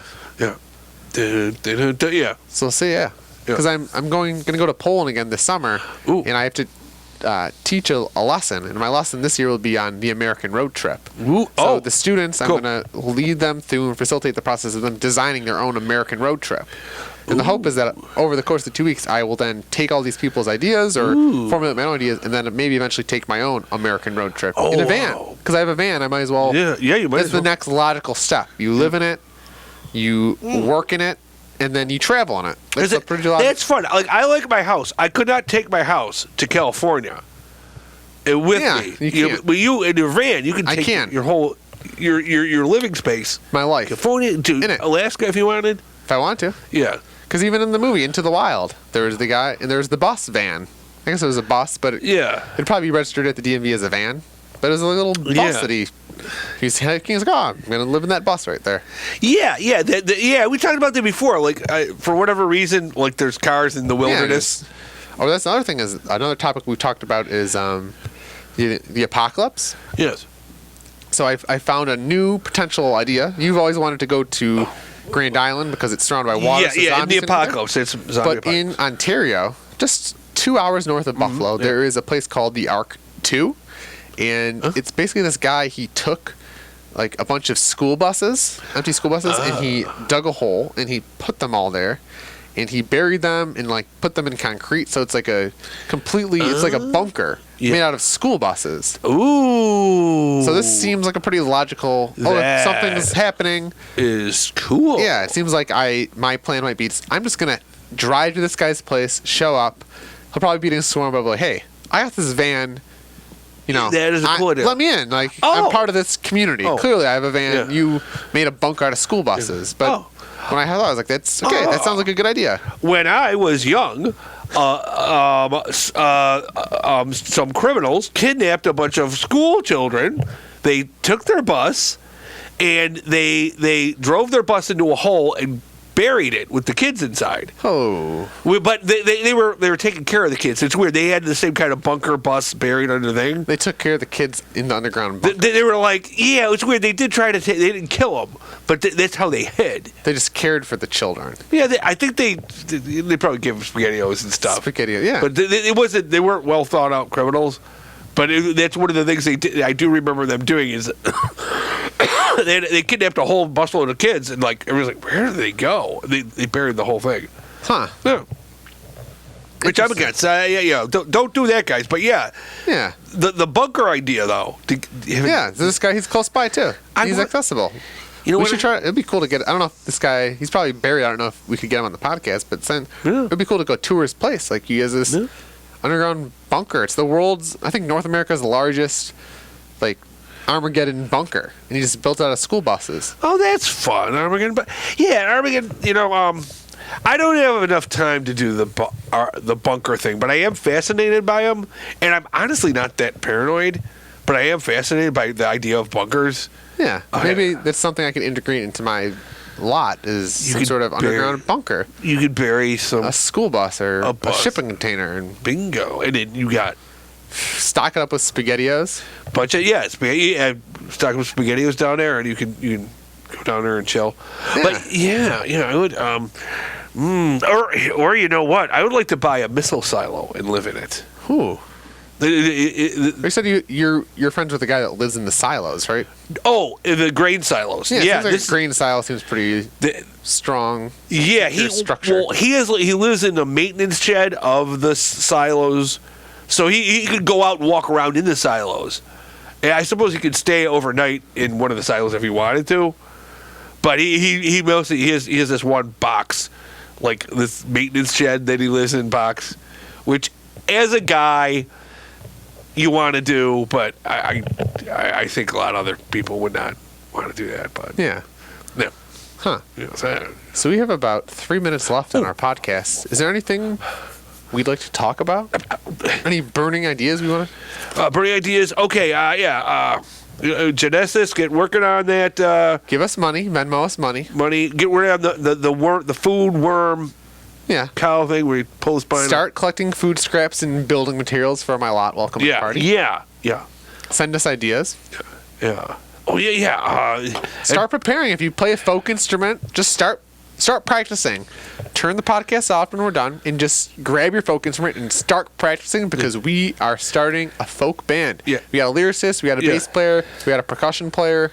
So see, because I'm going to go to Poland again this summer. Ooh. And I have to teach a lesson. And my lesson this year will be on the American road trip. Ooh. So the students, I'm going to lead them through and facilitate the process of them designing their own American road trip. And the hope is that over the course of 2 weeks, I will then take all these people's ideas or formulate my own ideas, and then maybe eventually take my own American road trip in a van. Because I have a van, I might as well. Yeah, you might. That's the next logical step. You live in it, you work in it, and then you travel in it. That's pretty logical. That's fun. Like I like my house. I could not take my house to California with me. You can't. But you in your van, you can take your whole your living space. My life. California to Alaska if you wanted. If I want to. Yeah. Because even in the movie Into the Wild, there was the guy, and there was the bus van. I guess it was a bus, but it'd probably be registered at the DMV as a van. But it was a little bus that he's like, oh, I'm going to live in that bus right there. Yeah. We talked about that before. Like, for whatever reason, like there's cars in the wilderness. That's another thing. Is another topic we talked about is the apocalypse. Yes. So I found a new potential idea. You've always wanted to go to Grand Island because it's surrounded by water. Yeah, in the apocalypse. It's zombie but apocalypse. in Ontario, just 2 hours north of Buffalo, there is a place called the Arc 2. And it's basically this guy, he took like a bunch of empty school buses, and he dug a hole and he put them all there. And he buried them and like put them in concrete, so it's like a it's like a bunker made out of school buses. Ooh! So this seems like a pretty logical. If something's happening, is cool. Yeah, it seems like my plan might be I'm just gonna drive to this guy's place, show up. He'll probably be getting swarmed, but like, hey, I got this van. That is a cool idea. Let me in. Like I'm part of this community. Clearly, I have a van. Yeah. You made a bunker out of school buses, but. When I heard that, I was like, that's okay. That sounds like a good idea. When I was young, some criminals kidnapped a bunch of school children. They took their bus, and they drove their bus into a hole and buried it with the kids inside. Oh. But they were taking care of the kids. It's weird. They had the same kind of bunker bus buried under the thing. They took care of the kids in the underground bunker. They were like, yeah, it's weird. They did try to they didn't kill them, but that's how they hid. They just cared for the children. Yeah, I think they probably gave them SpaghettiOs and stuff. SpaghettiO, yeah. But they weren't well thought out criminals. But that's one of the things they did. I do remember them doing is they kidnapped a whole busload of kids, and like everyone's like, where did they go? They buried the whole thing. Huh? Yeah. Which I'm against. Don't do that, guys. But yeah. The bunker idea though. This guy, he's close by too. He's accessible. You know, we should try. It'd be cool to get. I don't know if this guy. He's probably buried. I don't know if we could get him on the podcast. But it'd be cool to go tour his place. Like he has this underground bunker. It's the world's. I think North America's largest, like, Armageddon bunker, and he just built out of school buses. Oh, that's fun, Armageddon. But Armageddon. You know, I don't have enough time to do the bunker thing, but I am fascinated by them, and I'm honestly not that paranoid. But I am fascinated by the idea of bunkers. Yeah, maybe that's something I could integrate into my lot is some sort of underground bunker. You could bury a school bus or a shipping container, and bingo, and then you got stock it up with SpaghettiOs. Bunch of spaghetti. Stock up with SpaghettiOs down there, and you can go down there and chill. Yeah. But I would. Or you know what? I would like to buy a missile silo and live in it. Ooh. You said you're friends with the guy that lives in the silos, right? Oh, the grain silos. Yeah, this grain silo seems pretty strong. Yeah, he lives in the maintenance shed of the silos, so he could go out and walk around in the silos. And I suppose he could stay overnight in one of the silos if he wanted to. But he mostly he has this one box, like this maintenance shed that he lives in box, which as a guy you want to do, but I think a lot of other people would not want to do that. But no. Huh. So we have about 3 minutes left on our podcast. Is there anything we'd like to talk about? Any burning ideas we want to? Burning ideas. Okay. Genesis, get working on that. Give us money. Venmo us money. Get rid of the food worm. Yeah. Cow thing where you pull the spine. Start collecting food scraps and building materials for my lot welcome party. Yeah. Send us ideas. Yeah. Oh, yeah. Start preparing. If you play a folk instrument, just start practicing. Turn the podcast off when we're done and just grab your folk instrument and start practicing because we are starting a folk band. Yeah. We got a lyricist, we got a bass player, we got a percussion player.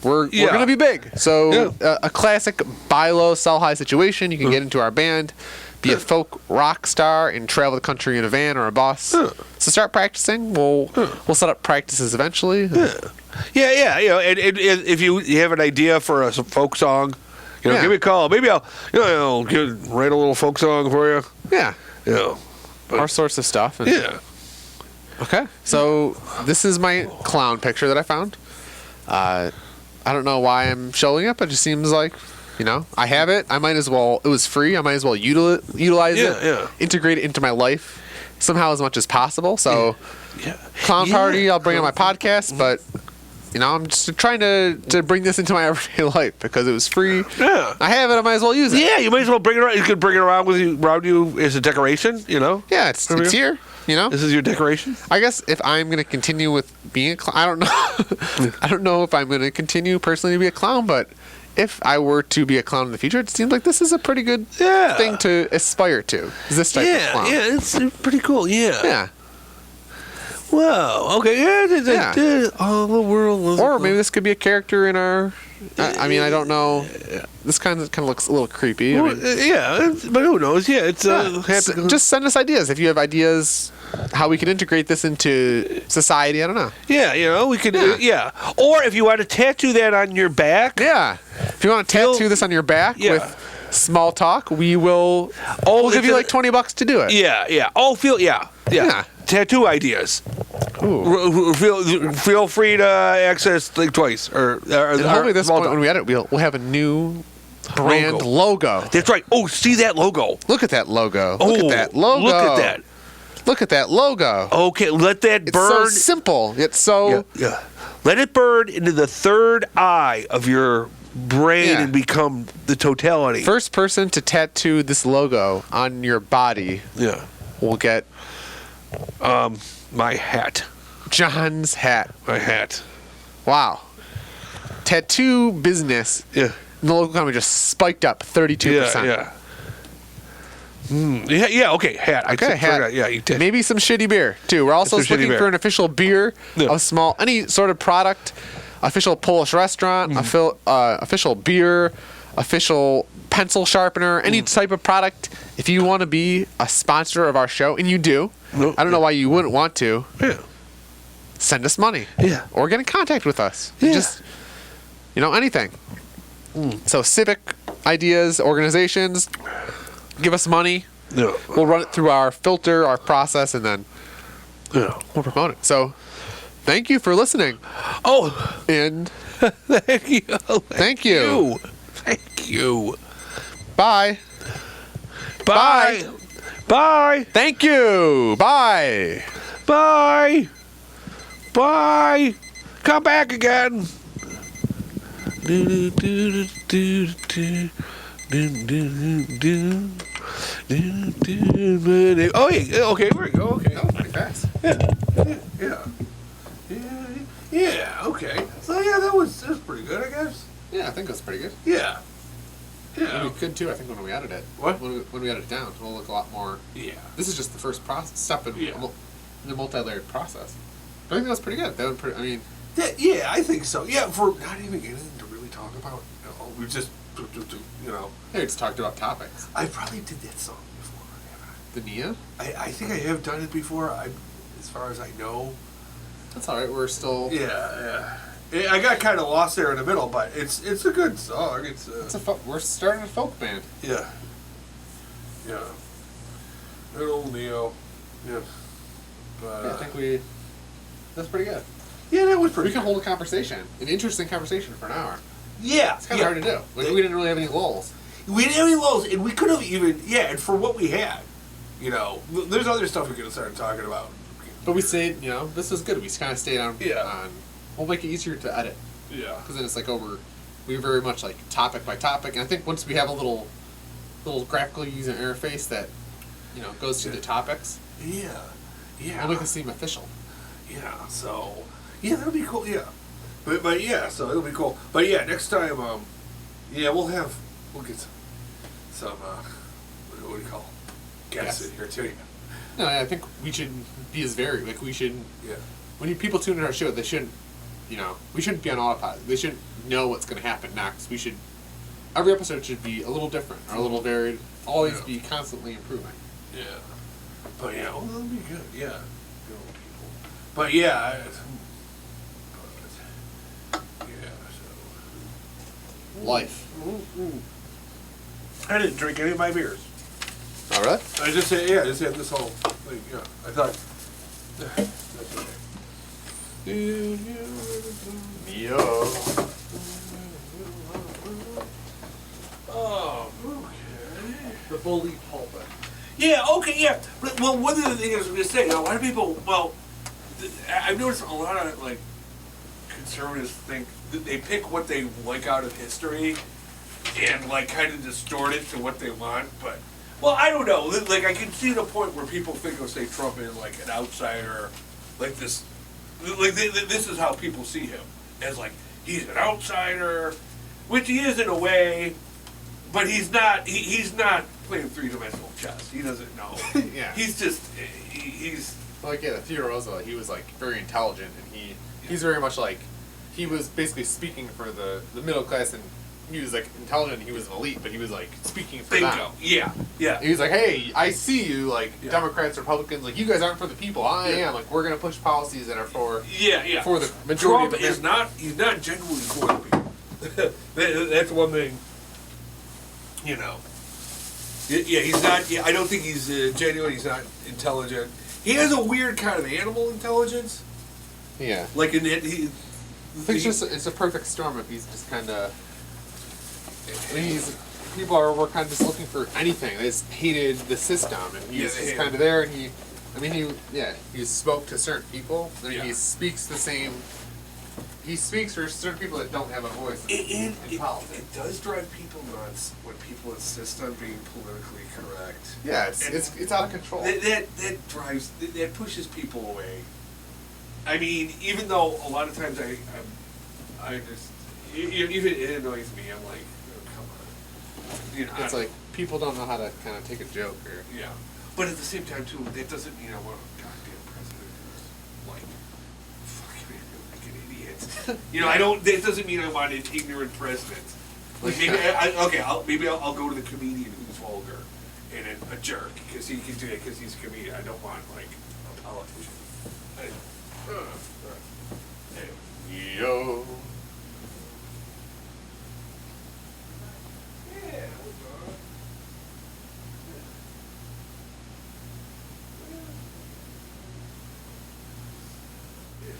We're going to be big. So a classic buy low, sell high situation. You can get into our band, be a folk rock star, and travel the country in a van or a bus. So start practicing. We'll set up practices eventually. Yeah. And if you have an idea for a folk song, give me a call. Maybe I'll write a little folk song for you. Yeah. Our sorts of stuff. Okay. So this is my clown picture that I found. I don't know why I'm showing it, but it just seems like, I have it. I might as well. It was free. I might as well utilize it. Integrate it into my life somehow as much as possible. So, clown party. I'll bring on my podcast, but I'm just trying to bring this into my everyday life because it was free. Yeah, I have it. I might as well use it. Yeah, you might as well bring it around. You could bring it around around you as a decoration. Yeah, it's here. This is your decoration. I guess if I'm going to continue with being a clown, I don't know. I don't know if I'm going to continue personally to be a clown, but if I were to be a clown in the future, it seems like this is a pretty good thing to aspire to. Is this type of clown? Yeah, it's pretty cool. Yeah. Wow. Okay. Yeah. Oh, the world. Or maybe this could be a character in our. I don't know. This kind of looks a little creepy. But who knows? Yeah, it's just send us ideas if you have ideas how we could integrate this into society. I don't know. Yeah, we could. Or if you want to tattoo that on your back. Yeah. If you want to tattoo this on your back with Smalltalk, we will. We'll give you like $20 to do it. Yeah. Yeah. Tattoo ideas. Ooh. Feel free to access like twice or hopefully this point when we edit we'll have a new brand logo. That's right. Oh, see that logo. Look at that logo. Look at that logo. Look at that. Look at that logo. Okay, let that burn. It's so simple. It's so Let it burn into the third eye of your brain and become the totality. First person to tattoo this logo on your body will get my hat. John's hat. My hat. Wow. Tattoo business in the local economy just spiked up 32%. Yeah, okay, hat. Okay, hat. Yeah, you did. Maybe some shitty beer, too. We're also looking for an official beer, any sort of product, official Polish restaurant, official beer, official pencil sharpener, any type of product. If you want to be a sponsor of our show, and you do, I don't know why you wouldn't want to, send us money. Yeah. Or get in contact with us. Yeah. Just, anything. So civic ideas, organizations, give us money. Yeah. We'll run it through our filter, our process, and then we'll promote it. So thank you for listening. Oh. And thank you. Thank you. Thank you. Bye. Bye. Bye. Thank you. Bye. Bye. Bye. Come back again. Oh, yeah. Okay, there we go. Okay. That was pretty fast. Yeah, okay. So, yeah, that was pretty good, I guess. Yeah, I think that's pretty good. Yeah. Yeah. We could too, I think, when we edit it. What? When we edit it down, it'll look a lot more. Yeah. This is just the first step in the multi-layered process. But I think that's pretty good. That would Yeah, I think so. Yeah, for not even getting to really talk about, we just, Hey, we just talked about topics. I probably did that song before. The Nia? I think I have done it before. As far as I know. That's all right. We're still. Yeah. I got kind of lost there in the middle, but it's a good song. We're starting a folk band. Yeah. Good old Neo. Yeah. But, I think that's pretty good. Yeah, that was pretty. We can hold a conversation, an interesting conversation for an hour. Yeah. It's kind of hard to do. We didn't really have any lulls. We didn't have any lulls, and we could have even and for what we had, there's other stuff we could have started talking about. But we stayed, this was good. We kind of stayed on. Yeah. We'll make it easier to edit. Yeah. Because then it's we're very much like topic by topic, and I think once we have a little graphical user interface that, goes through the topics. Yeah. We'll make it seem official. Yeah. So. Yeah, that'll be cool. Yeah. But yeah, so it'll be cool. But yeah, next time, we'll get some what do you call guests in here too. No, I think we should be as varied. Like we should. Yeah. When people tune in our show, they shouldn't. We shouldn't be on autopilot. They shouldn't know what's going to happen next. Every episode should be a little different or a little varied. Always be constantly improving. Yeah. But yeah, that'll be good. Yeah. Good old people. But yeah. Life. I didn't drink any of my beers. Oh, really? I just had this whole thing. Yeah, I thought that's okay. Yo. Oh, okay. The bully pulpit. Yeah. Okay. Yeah. Well, one of the things I was going to say, a lot of people. Well, I've noticed a lot of conservatives think that they pick what they like out of history and kind of distort it to what they want. But I don't know. I can see the point where people think of, say, Trump as an outsider, this. This is how people see him as he's an outsider, which he is in a way, but he's not. He's not playing three-dimensional chess. He doesn't know. Yeah. He's just he's. Theodore Roosevelt, he was very intelligent, and he's very much he was basically speaking for the middle class, and he was intelligent. He was an elite, but he was speaking for them. Yeah. He was hey, I see you, Democrats, Republicans, you guys aren't for the people. I am. We're gonna push policies that are for for the majority Trump of the is not. He's not genuinely for the people. That's one thing. Yeah, he's not. Yeah, I don't think he's genuine. He's not intelligent. He has a weird kind of animal intelligence. Yeah. I think it's a perfect storm if he's just kind of. People were kind of just looking for anything. They just hated the system, and he's just kind of there. And he spoke to certain people, and he speaks the same he speaks for certain people that don't have a voice in politics. It does drive people nuts when people insist on being politically correct. Yeah, it's out of control. That pushes people away. I mean, even though a lot of times I just even it annoys me. I'm like, oh, come on. You know, it's like people don't know how to kind of take a joke or yeah. But at the same time too, that doesn't mean I want a goddamn president who's like fucking like an idiot. You know, I don't. That doesn't mean I want an ignorant president. Like maybe I'll go to the comedian who's vulgar and a jerk because he can do it because he's a comedian. I don't want like a politician. Yo. Yeah. Yeah.